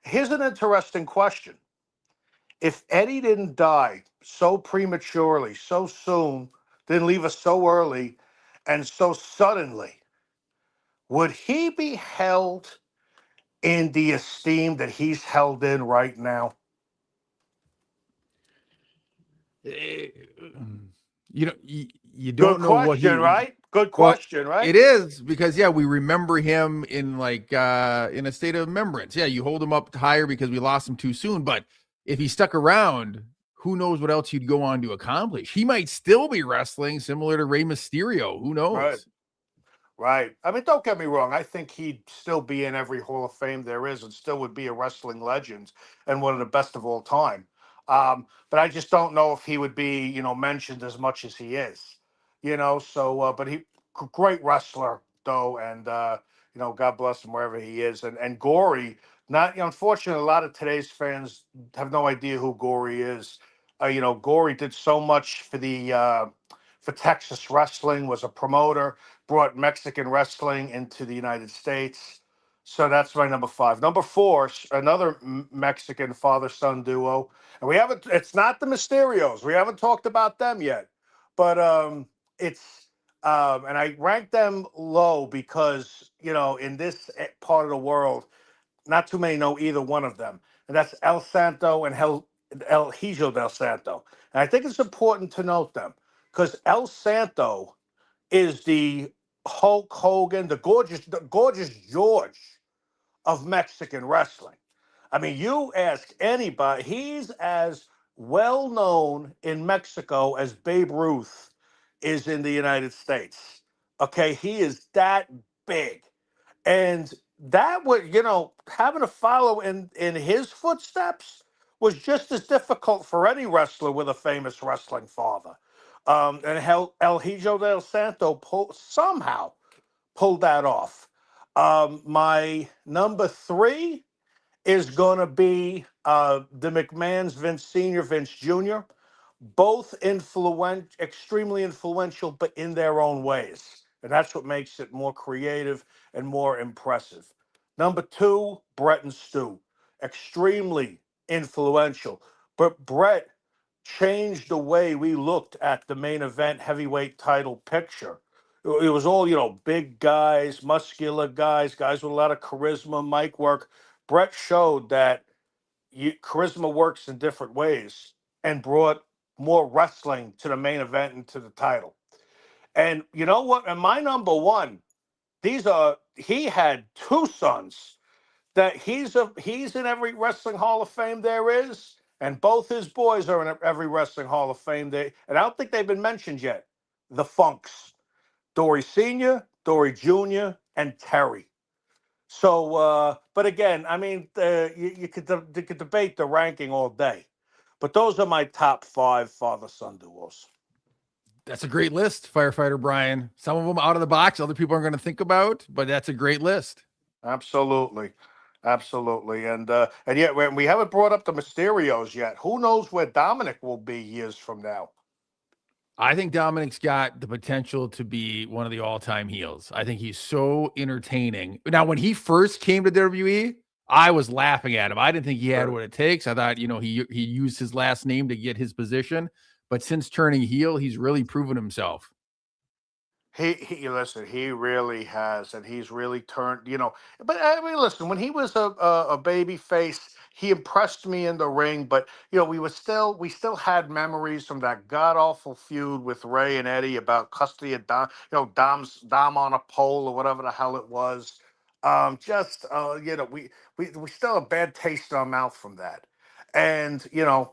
here's an interesting question. If Eddie didn't die so prematurely, so soon, didn't leave us so early and so suddenly, would he be held in the esteem that he's held in right now? Eh, you Good don't know what question, he. right? Good Well, question, right? it is because yeah, we remember him in in a state of remembrance. Yeah, you hold him up higher because we lost him too soon. But if he stuck around, who knows what else he'd go on to accomplish? He might still be wrestling, similar to Rey Mysterio. Who Right. knows? Right. I mean, don't get me wrong. I think he'd still be in every Hall of Fame there is and still would be a wrestling legend and one of the best of all time. But I just don't know if he would be, mentioned as much as he is, but great wrestler though. And, God bless him wherever he is. And Gory, unfortunately, a lot of today's fans have no idea who Gory is. Gory did so much for Texas wrestling, was a promoter, brought Mexican wrestling into the United States. So that's my number five. Number four, another Mexican father son duo. And it's not the Mysterios. We haven't talked about them yet. But and I rank them low because, in this part of the world, not too many know either one of them. And that's El Santo and El Hijo del Santo. And I think it's important to note them because El Santo is the Hulk Hogan, the gorgeous George of Mexican wrestling. I mean, you ask anybody, he's as well known in Mexico as Babe Ruth is in the United States. Okay, he is that big. And that was, having to follow in his footsteps was just as difficult for any wrestler with a famous wrestling father. And El Hijo del Santo somehow pulled that off. My number three is going to be the McMahons, Vince Sr., Vince Jr., both extremely influential, but in their own ways. And that's what makes it more creative and more impressive. Number two, Bret and Stu, extremely influential. But Bret changed the way we looked at the main event heavyweight title picture. It was all, big guys, muscular guys, guys with a lot of charisma, mic work. Bret showed that charisma works in different ways and brought more wrestling to the main event and to the title. And you know what? And my number one, he had two sons that he's in every wrestling Hall of Fame there is, and both his boys are in every wrestling Hall of Fame. And I don't think they've been mentioned yet. The Funks, Dory Sr., Dory Jr., and Terry. So, but again, I mean, you could debate the ranking all day, but those are my top five father-son duos. That's a great list, Firefighter Brian. Some of them out of the box, other people aren't going to think about, but that's a great list. Absolutely, absolutely, and yet we haven't brought up the Mysterios yet. Who knows where Dominic will be years from now? I think Dominic's got the potential to be one of the all-time heels. I think he's so entertaining. Now, when he first came to WWE, I was laughing at him. I didn't think he had what it takes. I thought, he used his last name to get his position. But since turning heel, he's really proven himself. He listen, he really has, and he's really turned, But I mean, listen, when he was a baby face, he impressed me in the ring. But we still had memories from that god awful feud with Ray and Eddie about custody of Dom, Dom on a pole or whatever the hell it was. We still have a bad taste in our mouth from that, and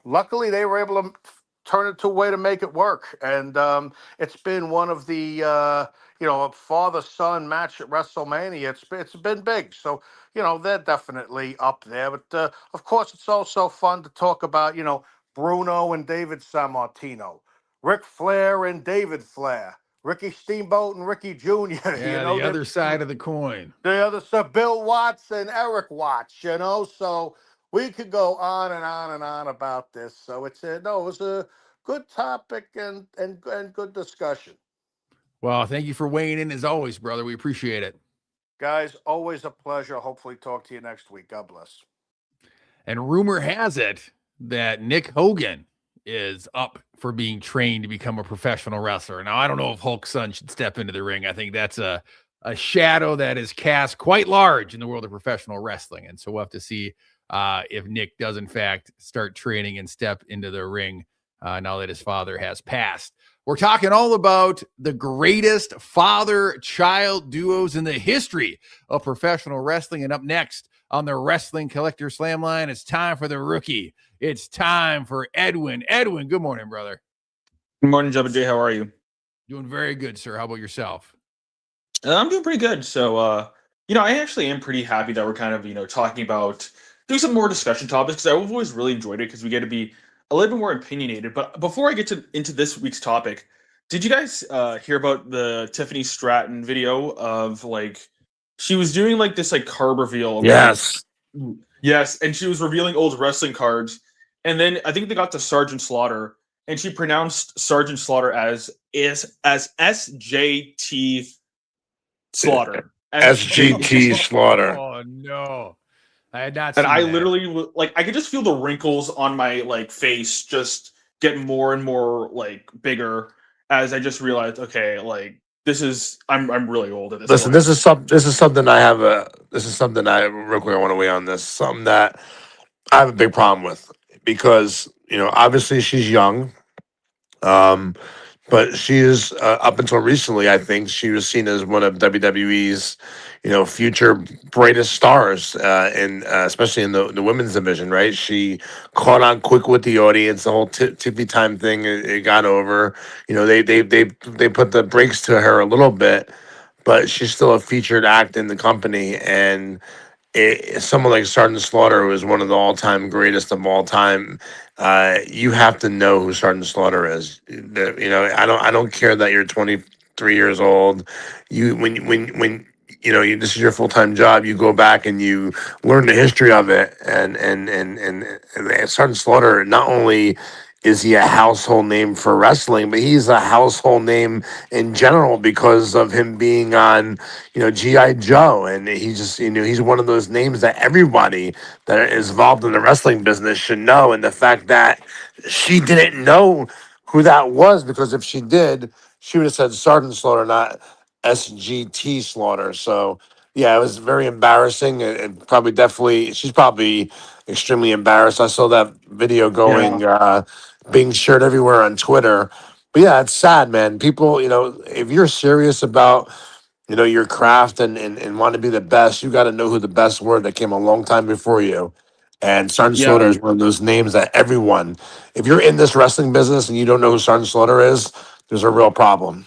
luckily they were able to turn it to a way to make it work, and it's been one of the a father-son match at WrestleMania. It's been big, so they're definitely up there. But of course, it's also fun to talk about Bruno and David Sammartino, Ric Flair and David Flair, Ricky Steamboat and Ricky Jr. Yeah, the other side of the coin. The other side, Bill Watts and Eric Watts. So we could go on and on and on about this. So it was a good topic and good discussion. Well, thank you for weighing in as always, brother. We appreciate it. Guys, always a pleasure. Hopefully talk to you next week. God bless. And rumor has it that Nick Hogan is up for being trained to become a professional wrestler. Now, I don't know if Hulk's son should step into the ring. I think that's a shadow that is cast quite large in the world of professional wrestling. And so we'll have to see if Nick does, in fact, start training and step into the ring now that his father has passed. We're talking all about the greatest father-child duos in the history of professional wrestling. And up next on the Wrestling Collector Slam line, it's time for the rookie. It's time for Edwin. Edwin, good morning, brother. Good morning, Jubba J. How are you? Doing very good, sir. How about yourself? I'm doing pretty good. So, I actually am pretty happy that we're kind of, talking about doing some more discussion topics, because I've always really enjoyed it, because we get to be a little bit more opinionated. But before I get into this week's topic, did you guys hear about the Tiffany Stratton video of she was doing this card reveal? Of, Yes. Yes, and she was revealing old wrestling cards, and then I think they got to Sergeant Slaughter, and she pronounced Sergeant Slaughter as SJT Slaughter. SGT Slaughter. Oh no, I had not. And I that. literally I could just feel the wrinkles on my face just get more and more bigger as I just realized, okay, this is I'm really old at this. Listen, point. this is something I have real quick I want to weigh on this. Something that I have a big problem with, because obviously she's young, but she is up until recently, I think she was seen as one of WWE's future brightest stars, and especially in the women's division. Right, she caught on quick with the audience. The whole tippy time thing, it got over. They put the brakes to her a little bit. but she's still a featured act in the company. And someone like Sergeant Slaughter was one of the all-time greatest of all time. You have to know who Sergeant Slaughter is. I don't care that you're 23 years old. When this is your full-time job, you go back and you learn the history of it. And Sergeant Slaughter, not only is he a household name for wrestling, but he's a household name in general because of him being on G.I. Joe. And he just, he's one of those names that everybody that is involved in the wrestling business should know. And the fact that she didn't know who that was, because if she did, she would have said Sergeant Slaughter, not SGT Slaughter. So, yeah, it was very embarrassing. And probably definitely, she's probably extremely embarrassed. I saw that video Yeah. being shared everywhere on Twitter. But yeah, it's sad, man. People, if you're serious about your craft and want to be the best, you got to know who the best were that came a long time before you. And Sergeant Yeah. Slaughter is one of those names that everyone, if you're in this wrestling business and you don't know who Sergeant Slaughter is, there's a real problem.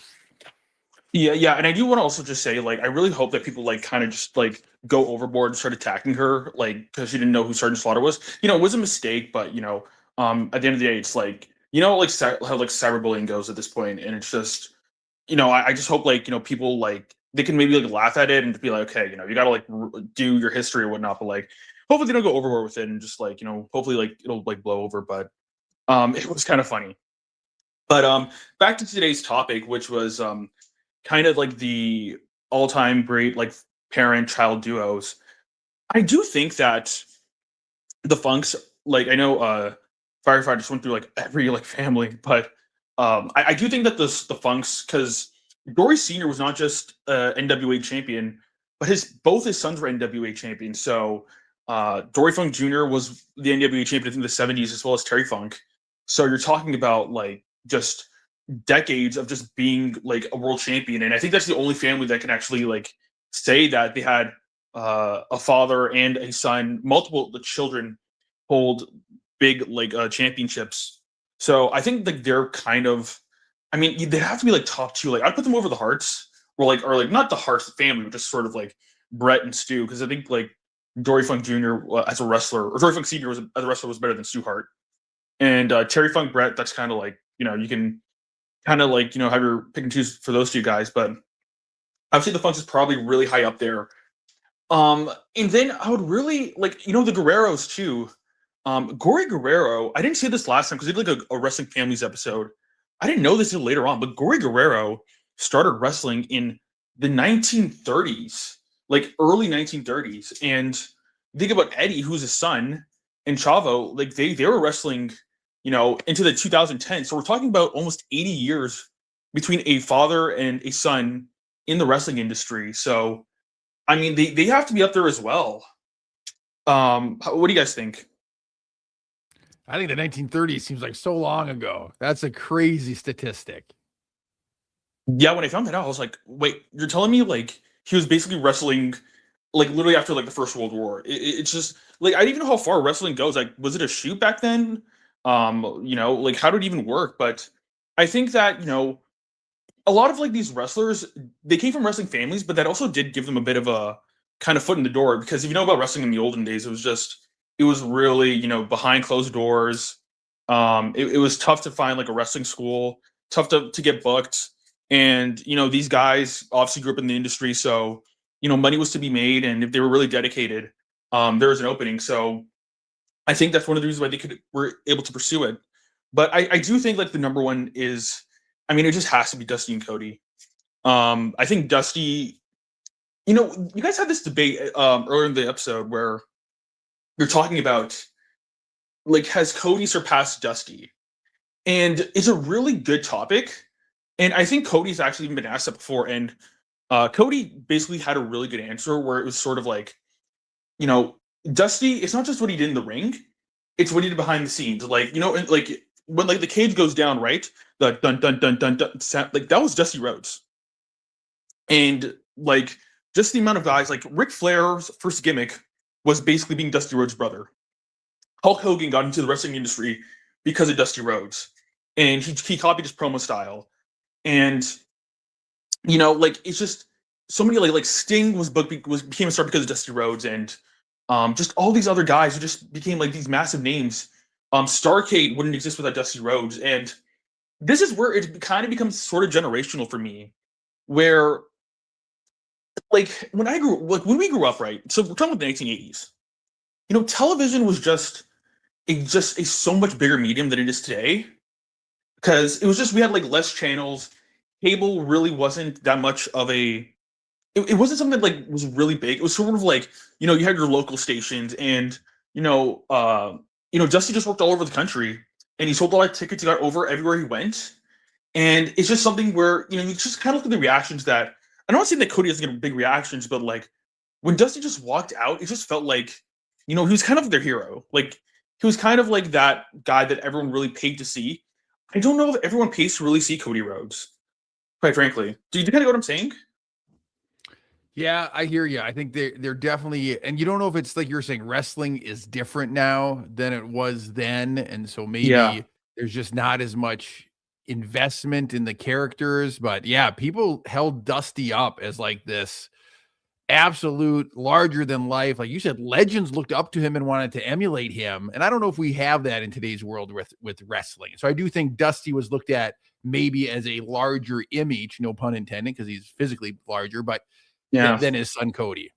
Yeah, and I do want to also just say, like, I really hope that people like kind of just like go overboard and start attacking her, like, because she didn't know who Sergeant Slaughter was. It was a mistake, but at the end of the day, it's like like how like cyberbullying goes at this point, and it's just I just hope like people like they can maybe like laugh at it and be like, okay, you gotta like do your history or whatnot, but like hopefully they don't go overboard with it and just like hopefully like it'll like blow over, but it was kind of funny. But back to today's topic, which was kind of like the all-time great like parent-child duos. I do think that the Funks, like I know Firefighter just went through like every like family, but I do think that the Funks, because Dory Sr. was not just NWA champion, but both his sons were NWA champions. So Dory Funk Jr. was the NWA champion in the 70s, as well as Terry Funk. So you're talking about like just decades of just being like a world champion, and I think that's the only family that can actually like say that they had a father and a son, multiple children hold big like championships. So I think like they're kind of, I mean, they have to be like top two. Like I'd put them over the Hearts, or like not the Hearts family, but just sort of like Brett and Stu, because I think like Dory Funk Jr. As a wrestler, or Dory Funk Sr. As a wrestler was better than Stu Hart, and Terry Funk Brett. That's kind of like you can kind of like have your pick and choose for those two guys, but obviously the Funks is probably really high up there. And then I would really like the Guerreros too. Gory Guerrero, I didn't say this last time because we did like a wrestling families episode. I didn't know this until later on, but Gory Guerrero started wrestling in the 1930s, like early 1930s. And think about Eddie, who's his son, and Chavo, like they were wrestling, into the 2010s. So we're talking about almost 80 years between a father and a son in the wrestling industry. So I mean, they have to be up there as well. What do you guys think? I think the 1930s seems like so long ago. That's a crazy statistic. Yeah, when I found that out, I was like, wait, you're telling me like he was basically wrestling like literally after like the First World War? It's just like I didn't even know how far wrestling goes. Like, was it a shoot back then? Like how did it even work? But I think that a lot of like these wrestlers, they came from wrestling families, but that also did give them a bit of a kind of foot in the door, because if you know about wrestling in the olden days, it was really behind closed doors. It was tough to find like a wrestling school, tough to get booked, and these guys obviously grew up in the industry, so money was to be made, and if they were really dedicated, there was an opening. So I think that's one of the reasons why were able to pursue it. But I do think like the number one is, I mean, it just has to be Dusty and Cody. I think Dusty, you guys had this debate earlier in the episode where you're talking about like, has Cody surpassed Dusty? And it's a really good topic. And I think Cody's actually even been asked that before. And Cody basically had a really good answer where it was sort of like, Dusty, it's not just what he did in the ring, it's what he did behind the scenes. Like, like when like the cage goes down, right? The dun dun dun dun dun sound, like that was Dusty Rhodes. And like just the amount of guys, like Ric Flair's first gimmick was basically being Dusty Rhodes' brother. Hulk Hogan got into the wrestling industry because of Dusty Rhodes, and he copied his promo style. And like it's just so many like Sting became a star because of Dusty Rhodes, and just all these other guys who just became like these massive names. Starcade wouldn't exist without Dusty Rhodes, and this is where it kind of becomes sort of generational for me, where like when we grew up, right? So we're talking about the 1980s. Television was just a so much bigger medium than it is today, because it was just we had like less channels. Cable really wasn't that much of a it wasn't something that like was really big. It was sort of like, you had your local stations, and Dusty just worked all over the country, and he sold a lot of tickets. He got over everywhere he went, and it's just something where you just kind of look at the reactions that I don't say that Cody doesn't get big reactions, but like when Dusty just walked out, it just felt like he was kind of their hero. Like he was kind of like that guy that everyone really paid to see. I don't know if everyone pays to really see Cody Rhodes, quite frankly. Do you kind of know what I'm saying? Yeah, I hear you. I think they're definitely, and you don't know if it's like you're saying, wrestling is different now than it was then, and so maybe there's just not as much investment in the characters. But yeah, people held Dusty up as like this absolute larger than life, like you said, legends looked up to him and wanted to emulate him. And I don't know if we have that in today's world with wrestling. So I do think Dusty was looked at maybe as a larger image, no pun intended, because he's physically larger, but than his son Cody.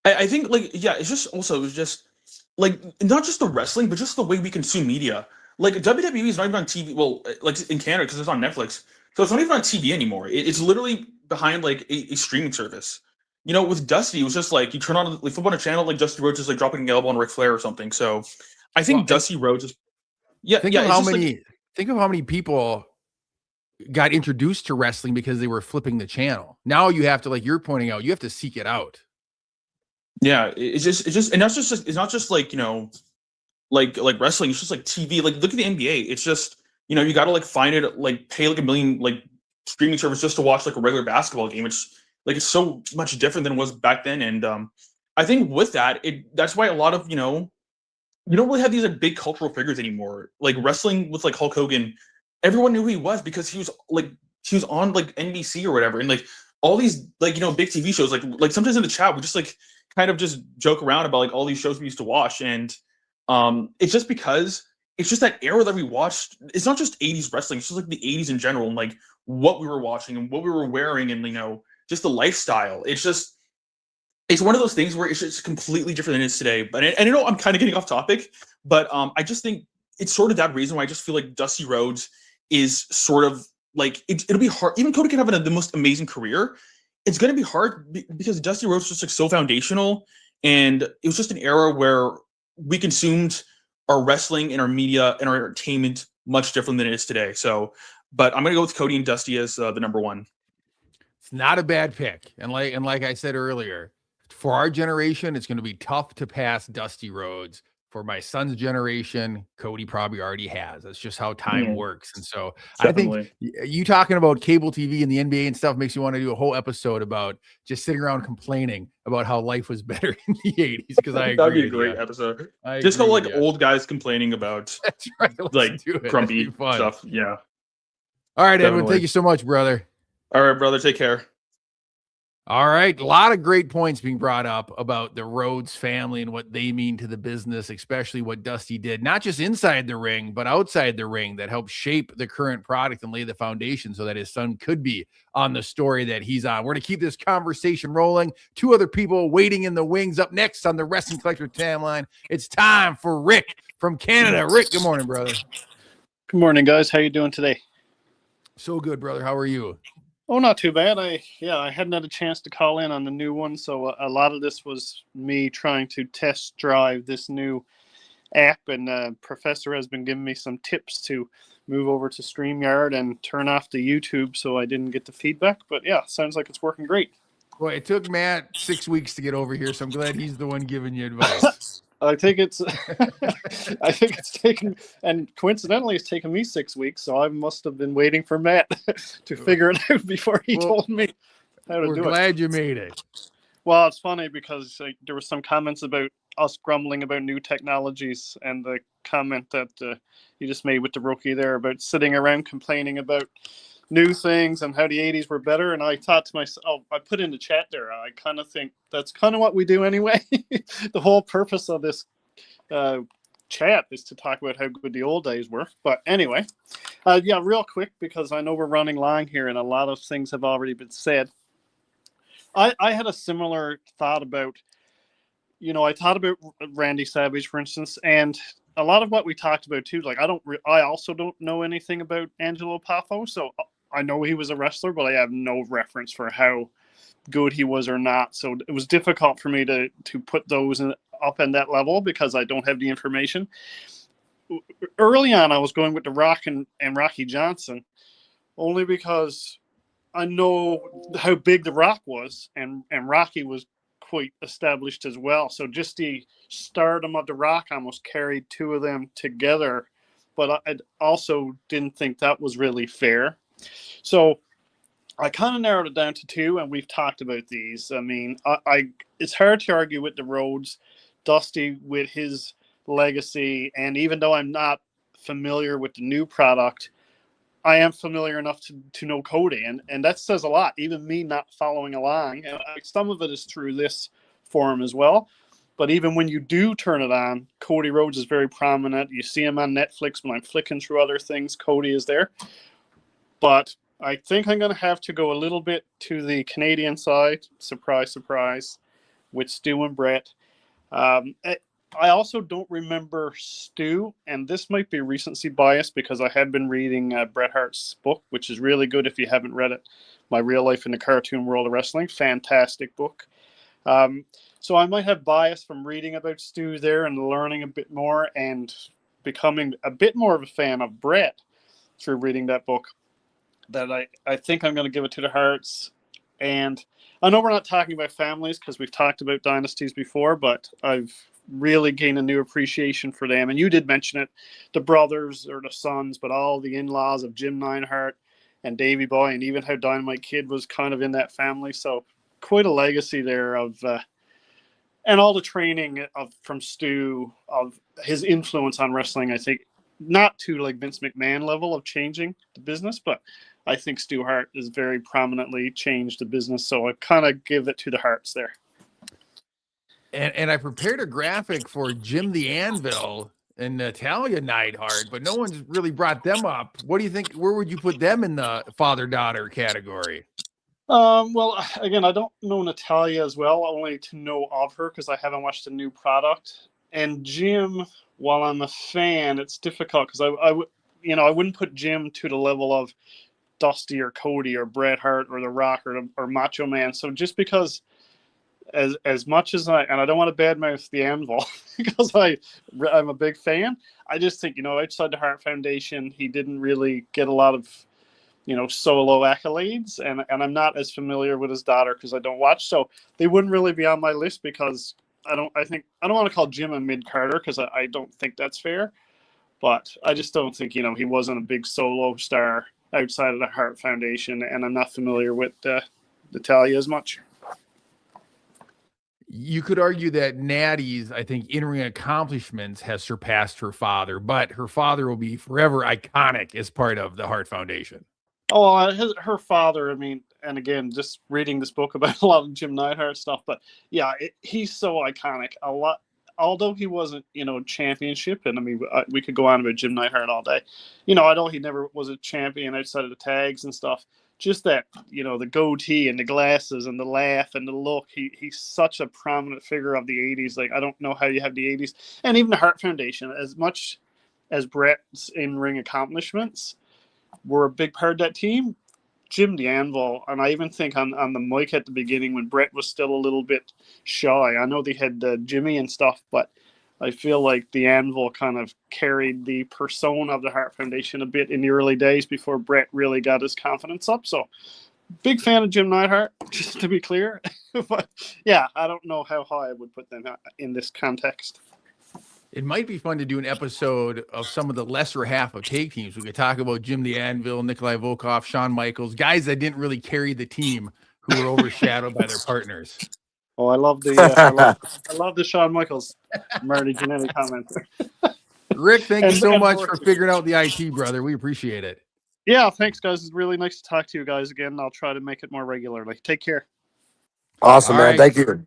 I think it's just like not just the wrestling, but just the way we consume media. Like WWE is not even on TV. Well, like in Canada, because it's on Netflix, so it's not even on TV anymore. It's literally behind like a streaming service. With Dusty, it was just like you turn on, like, flip on a channel, like Dusty Rhodes is like dropping an elbow on Ric Flair or something. So I think Dusty Rhodes is think of how many people got introduced to wrestling because they were flipping the channel. Now you have to, like you're pointing out, you have to seek it out. Yeah, it's just, and that's just, it's not just like, like wrestling. It's just like TV. Like look at the NBA. It's just, you got to like find it, like pay like $1 million like streaming service just to watch like a regular basketball game. It's like, it's so much different than it was back then. And I think with that, that's why a lot of, you don't really have these like big cultural figures anymore. Like wrestling with like Hulk Hogan, everyone knew who he was because he was on like NBC or whatever, and like all these like big TV shows. Like sometimes in the chat we just like kind of just joke around about like all these shows we used to watch, and it's just because it's just that era that we watched. It's not just 80s wrestling; it's just like the 80s in general, and like what we were watching and what we were wearing, and just the lifestyle. It's one of those things where it's just completely different than it is today. But and I know I'm kind of getting off topic, but I just think it's sort of that reason why I just feel like Dusty Rhodes is sort of like it'll be hard. Even Cody can have the most amazing career. It's going to be hard because Dusty Rhodes was just like so foundational, and it was just an era where we consumed our wrestling and our media and our entertainment much different than it is today. So, but I'm going to go with Cody and Dusty as the number one. It's not a bad pick, and like I said earlier, for our generation, it's going to be tough to pass Dusty Rhodes. For my son's generation, Cody probably already has. That's just how time works. And so definitely. I think you talking about cable TV and the NBA and stuff makes you want to do a whole episode about just sitting around complaining about how life was better in the 80s. Because I agree. That'd be a great episode. Just how like old guys complaining about that's right. Like grumpy stuff. Yeah. All right, definitely. Edwin. Thank you so much, brother. All right, brother. Take care. All right. A lot of great points being brought up about the Rhodes family and what they mean to the business, especially what Dusty did, not just inside the ring, but outside the ring, that helped shape the current product and lay the foundation so that his son could be on the story that he's on. We're going to keep this conversation rolling. Two other people waiting in the wings. Up next on the Wrestling Collector timeline, it's time for Rick from Canada. Rick, good morning, brother. Good morning, guys. How you doing today? So good, brother. How are you? Oh, not too bad. I hadn't had a chance to call in on the new one, so a lot of this was me trying to test drive this new app, and Professor has been giving me some tips to move over to StreamYard and turn off the YouTube so I didn't get the feedback. But yeah, sounds like it's working great. Well, it took Matt 6 weeks to get over here, so I'm glad he's the one giving you advice. I think it's taken, and coincidentally, it's taken me 6 weeks. So I must have been waiting for Matt to figure it out before he told me how to do it. We're glad you made it. Well, it's funny because there were some comments about us grumbling about new technologies, and the comment that you just made with the rookie there about sitting around complaining about new things and how the 80s were better. And I thought to myself, I put in the chat there, I kind of think that's kind of what we do anyway. The whole purpose of this chat is to talk about how good the old days were. But anyway, yeah, real quick, because I know we're running long here and a lot of things have already been said. I had a similar thought about, I thought about Randy Savage, for instance, and a lot of what we talked about too. Like, I also don't know anything about Angelo Poffo, so I know he was a wrestler, but I have no reference for how good he was or not. So it was difficult for me to put those up in that level because I don't have the information. Early on, I was going with The Rock and Rocky Johnson, only because I know how big The Rock was, and Rocky was quite established as well. So just the stardom of The Rock almost carried two of them together, but I also didn't think that was really fair. So I kind of narrowed it down to two, and we've talked about these. I mean, it's hard to argue with the Rhodes, Dusty with his legacy, and even though I'm not familiar with the new product, I am familiar enough to know Cody, and that says a lot. Even me not following along, and some of it is through this forum as well. But even when you do turn it on, Cody Rhodes is very prominent. You see him on Netflix. When I'm flicking through other things, Cody is there. But I think I'm going to have to go a little bit to the Canadian side. Surprise, surprise, with Stu and Bret. I also don't remember Stu, and this might be recency bias because I have been reading Bret Hart's book, which is really good if you haven't read it. My Real Life in the Cartoon World of Wrestling. Fantastic book. So I might have bias from reading about Stu there and learning a bit more and becoming a bit more of a fan of Bret through reading that book. That I think I'm going to give it to the Harts. And I know we're not talking about families because we've talked about dynasties before, but I've really gained a new appreciation for them. And you did mention it, the brothers or the sons, but all the in-laws of Jim Neidhart and Davey Boy, and even how Dynamite Kid was kind of in that family. So quite a legacy there of, and all the training from Stu, of his influence on wrestling, I think, not to like Vince McMahon level of changing the business, but I think Stu Hart has very prominently changed the business. So I kind of give it to the Harts there. And I prepared a graphic for Jim the Anvil and Natalia Neidhart, but no one's really brought them up. What do you think? Where would you put them in the father-daughter category? Well, again, I don't know Natalia as well, only to know of her because I haven't watched the new product. And Jim, while I'm a fan, it's difficult because I wouldn't put Jim to the level of Dusty or Cody or Bret Hart or The Rock or Macho Man. So just because as much as I don't want to badmouth the Anvil because I'm a big fan, I just think, outside the Hart Foundation, he didn't really get a lot of, solo accolades, and I'm not as familiar with his daughter because I don't watch, so they wouldn't really be on my list because I don't want to call Jim a mid-carder because I don't think that's fair, but I just don't think, he wasn't a big solo star outside of the Hart Foundation, and I'm not familiar with Natalia as much. You could argue that Natty's, I think, in-ring accomplishments has surpassed her father, but her father will be forever iconic as part of the Hart Foundation. Oh, her father, I mean, and again, just reading this book about a lot of Jim Neidhart stuff, but yeah, he's so iconic. A lot, although he wasn't, championship, and I mean, we could go on about Jim Neidhart all day. I know he never was a champion outside of the tags and stuff. Just that, the goatee and the glasses and the laugh and the look. He's such a prominent figure of the 80s. Like, I don't know how you have the 80s. And even the Hart Foundation, as much as Bret's in-ring accomplishments were a big part of that team, Jim the Anvil, and I even think on the mic at the beginning when Bret was still a little bit shy. I know they had Jimmy and stuff, but I feel like the Anvil kind of carried the persona of the Hart Foundation a bit in the early days before Bret really got his confidence up. So, big fan of Jim Neidhart, just to be clear. But yeah, I don't know how high I would put them in this context. It might be fun to do an episode of some of the lesser half of take teams. We could talk about Jim the Anvil, Nikolai Volkov, Shawn Michaels, guys that didn't really carry the team, who were overshadowed by their partners. Oh, I love the I love the Shawn Michaels Marty Jannetty comment. Rick, thank you so much for figuring out the IT, brother. We appreciate it. Yeah, thanks, guys. It's really nice to talk to you guys again. I'll try to make it more regularly. Take care. Awesome, All man. right. Thank you.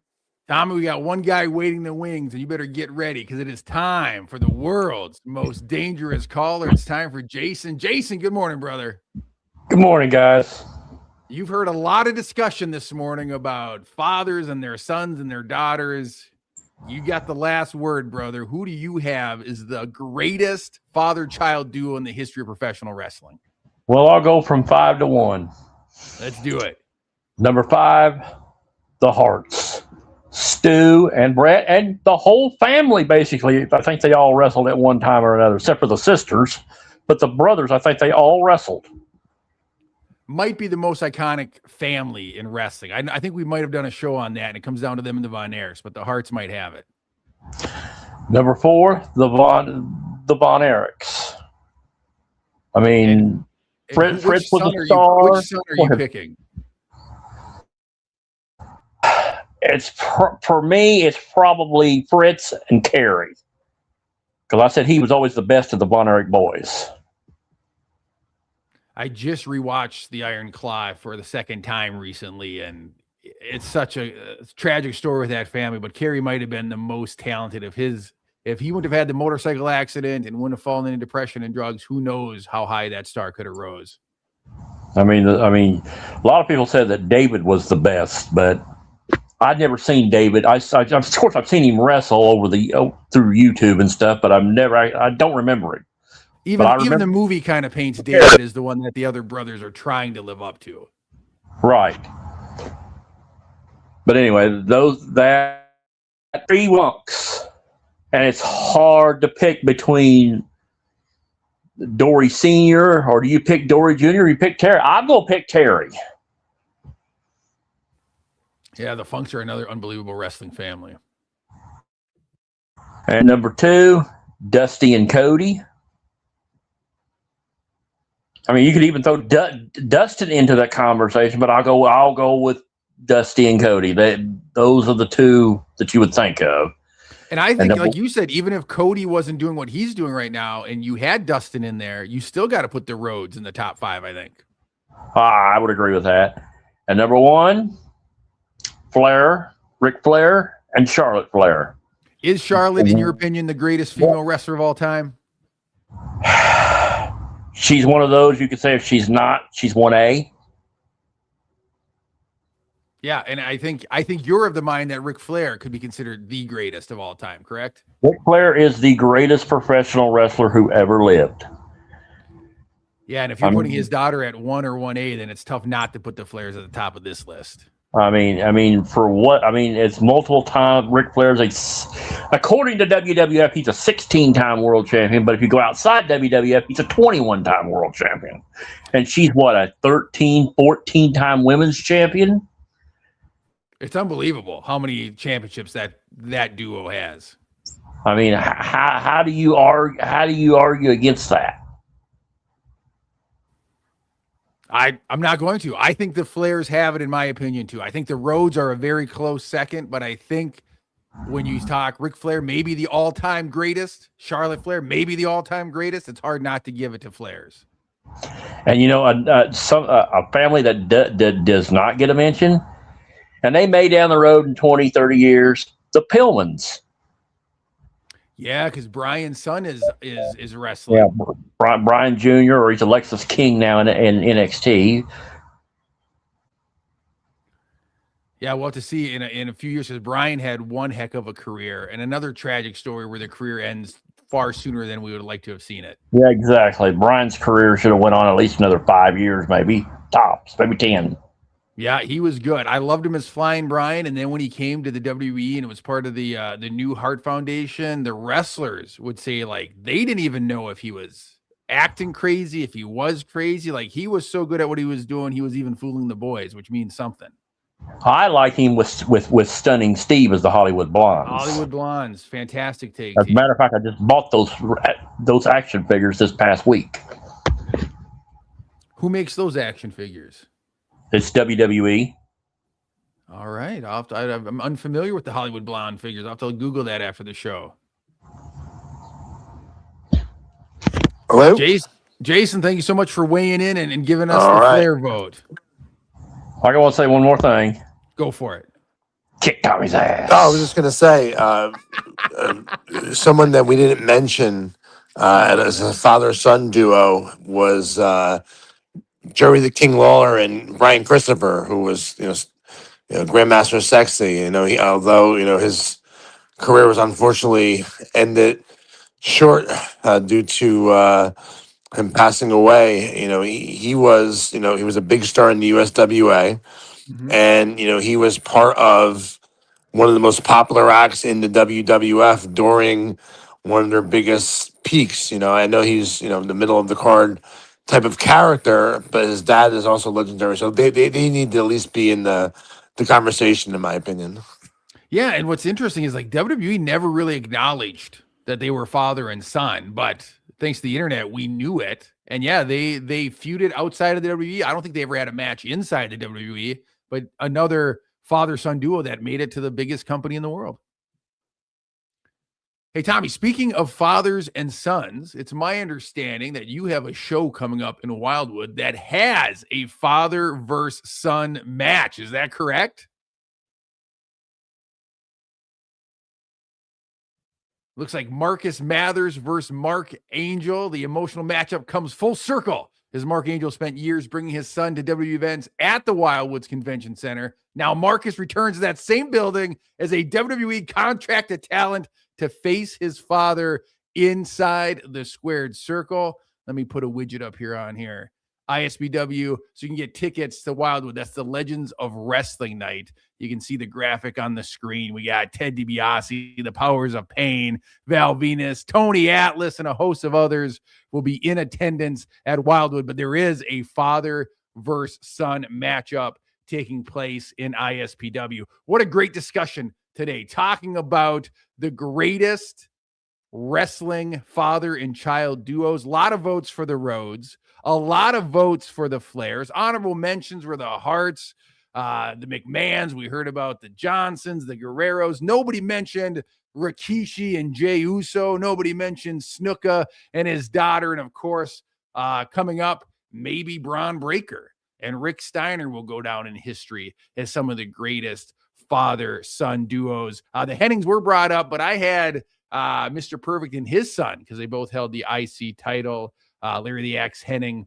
Tommy, we got one guy waiting in the wings, and you better get ready because it is time for the world's most dangerous caller. It's time for Jason. Jason, good morning, brother. Good morning, guys. You've heard a lot of discussion this morning about fathers and their sons and their daughters. You got the last word, brother. Who do you have is the greatest father-child duo in the history of professional wrestling? Well, I'll go from 5 to 1. Let's do it. Number 5, the Harts. Stu and Bret and the whole family, basically. I think they all wrestled at one time or another, except for the sisters. But the brothers, I think they all wrestled. Might be the most iconic family in wrestling. I think we might have done a show on that, and it comes down to them and the Von Erichs, but the Harts might have it. Number 4, the Von Erichs. I mean, Fritz was a star. Which son are you picking? It's for me, it's probably Fritz and Kerry. Because I said he was always the best of the Von Erich boys. I just rewatched The Iron Claw for the second time recently, and it's such a tragic story with that family, but Kerry might have been the most talented of his. If he wouldn't have had the motorcycle accident and wouldn't have fallen into depression and drugs, who knows how high that star could have rose. I mean, a lot of people said that David was the best, but I'd never seen David. Of course, I've seen him wrestle over through YouTube and stuff, but I don't remember it. Even the movie kind of paints David as the one that the other brothers are trying to live up to. Right. But anyway, that 3 wunks, and it's hard to pick between Dory Sr. or do you pick Dory Jr. or you pick Terry? I'm going to pick Terry. Yeah, the Funks are another unbelievable wrestling family. And number 2, Dusty and Cody. I mean, you could even throw Dustin into that conversation, but I'll go with Dusty and Cody. Those are the 2 that you would think of. And I think, like you said, even if Cody wasn't doing what he's doing right now, and you had Dustin in there, you still got to put the Rhodes in the top 5. I think. I would agree with that. And number 1, Ric Flair, and Charlotte Flair. Is Charlotte, in your opinion, the greatest female wrestler of all time? She's one of those you could say if she's not, she's 1A. Yeah, and I think you're of the mind that Ric Flair could be considered the greatest of all time, correct? Ric Flair is the greatest professional wrestler who ever lived. Yeah, and if you're putting his daughter at 1 or 1A, then it's tough not to put the Flairs at the top of this list. I mean, for what? I mean, it's multiple times. Ric Flair's according to WWF, he's a 16-time world champion. But if you go outside WWF, he's a 21-time world champion. And she's what, a 13, 14-time women's champion? It's unbelievable how many championships that duo has. I mean, how do you argue against that? I'm not going to. I think the Flairs have it, in my opinion, too. I think the Rhodes are a very close second, but I think when you talk Ric Flair, maybe the all-time greatest, Charlotte Flair, maybe the all-time greatest, it's hard not to give it to Flairs. And, you know, a family that does not get a mention, and they may down the road in 20, 30 years, the Pillmans. Yeah, because Brian's son is wrestling. Yeah, Brian Jr., or he's Alexis King now in NXT. Yeah, we'll have to see in a few years, because Brian had one heck of a career, and another tragic story where the career ends far sooner than we would like to have seen it. Yeah, exactly. Brian's career should have went on at least another 5 years, maybe tops, maybe 10. Yeah, he was good. I loved him as Flying Brian, and then when he came to the WWE and it was part of the new Hart Foundation, the wrestlers would say like they didn't even know if he was acting crazy, if he was crazy. Like he was so good at what he was doing, he was even fooling the boys, which means something. I like him with Stunning Steve as the Hollywood Blondes. Hollywood Blondes, fantastic take. As a matter of fact, I just bought those action figures this past week. Who makes those action figures? It's WWE. All right. I'm unfamiliar with the Hollywood Blonde figures. I'll have to Google that after the show. Hello? Jason, thank you so much for weighing in and giving us All the right. Flair vote. I want to say one more thing. Go for it. Kick Tommy's ass. Oh, I was just gonna say, someone that we didn't mention as a father-son duo was Jerry the King Lawler and Brian Christopher, who was Grandmaster Sexy. Although his career was unfortunately ended short due to him passing away. He was he was a big star in the USWA, Mhm. and he was part of one of the most popular acts in the WWF during one of their biggest peaks. I know he's in the middle of the card type of character, but his dad is also legendary. So they need to at least be in the conversation, in my opinion. Yeah, and what's interesting is like WWE never really acknowledged that they were father and son, but thanks to the internet, we knew it. And yeah, they feuded outside of the WWE. I don't think they ever had a match inside the WWE, but another father-son duo that made it to the biggest company in the world. Hey, Tommy, speaking of fathers and sons, it's my understanding that you have a show coming up in Wildwood that has a father versus son match. Is that correct? Looks like Marcus Mathers versus Mark Angel. The emotional matchup comes full circle as Mark Angel spent years bringing his son to WWE events at the Wildwoods Convention Center. Now Marcus returns to that same building as a WWE contracted talent to face his father inside the squared circle. Let me put a widget up here on here. ISBW, so you can get tickets to Wildwood. That's the Legends of Wrestling night. You can see the graphic on the screen. We got Ted DiBiase, the Powers of Pain, Val Venus, Tony Atlas, and a host of others will be in attendance at Wildwood. But there is a father versus son matchup taking place in ISPW. What a great discussion today, talking about the greatest wrestling father and child duos. A lot of votes for the Rhodes, a lot of votes for the Flairs. Honorable mentions were the Harts, the McMahons. We heard about the Johnsons, the Guerreros. Nobody mentioned Rikishi and Jey Uso. Nobody mentioned Snuka and his daughter. And of course, coming up, maybe Braun Breaker and Rick Steiner will go down in history as some of the greatest father-son duos. The Hennings were brought up, but I had Mr. Perfect and his son, because they both held the IC title. Larry the Axe Henning,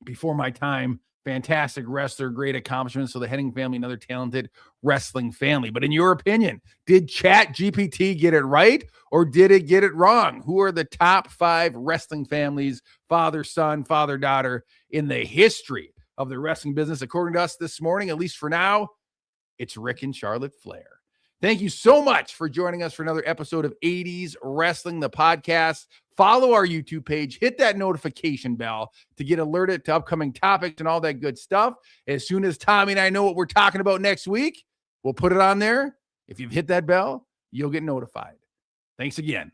before my time, fantastic wrestler, great accomplishments. So the Henning family, another talented wrestling family. But in your opinion, did Chat GPT get it right or did it get it wrong? Who are the top 5 wrestling families, father, son, father, daughter, in the history of the wrestling business? According to us this morning, at least for now, it's Rick and Charlotte Flair. Thank you so much for joining us for another episode of 80s Wrestling, the podcast. Follow our YouTube page. Hit that notification bell to get alerted to upcoming topics and all that good stuff. As soon as Tommy and I know what we're talking about next week, we'll put it on there. If you've hit that bell, you'll get notified. Thanks again.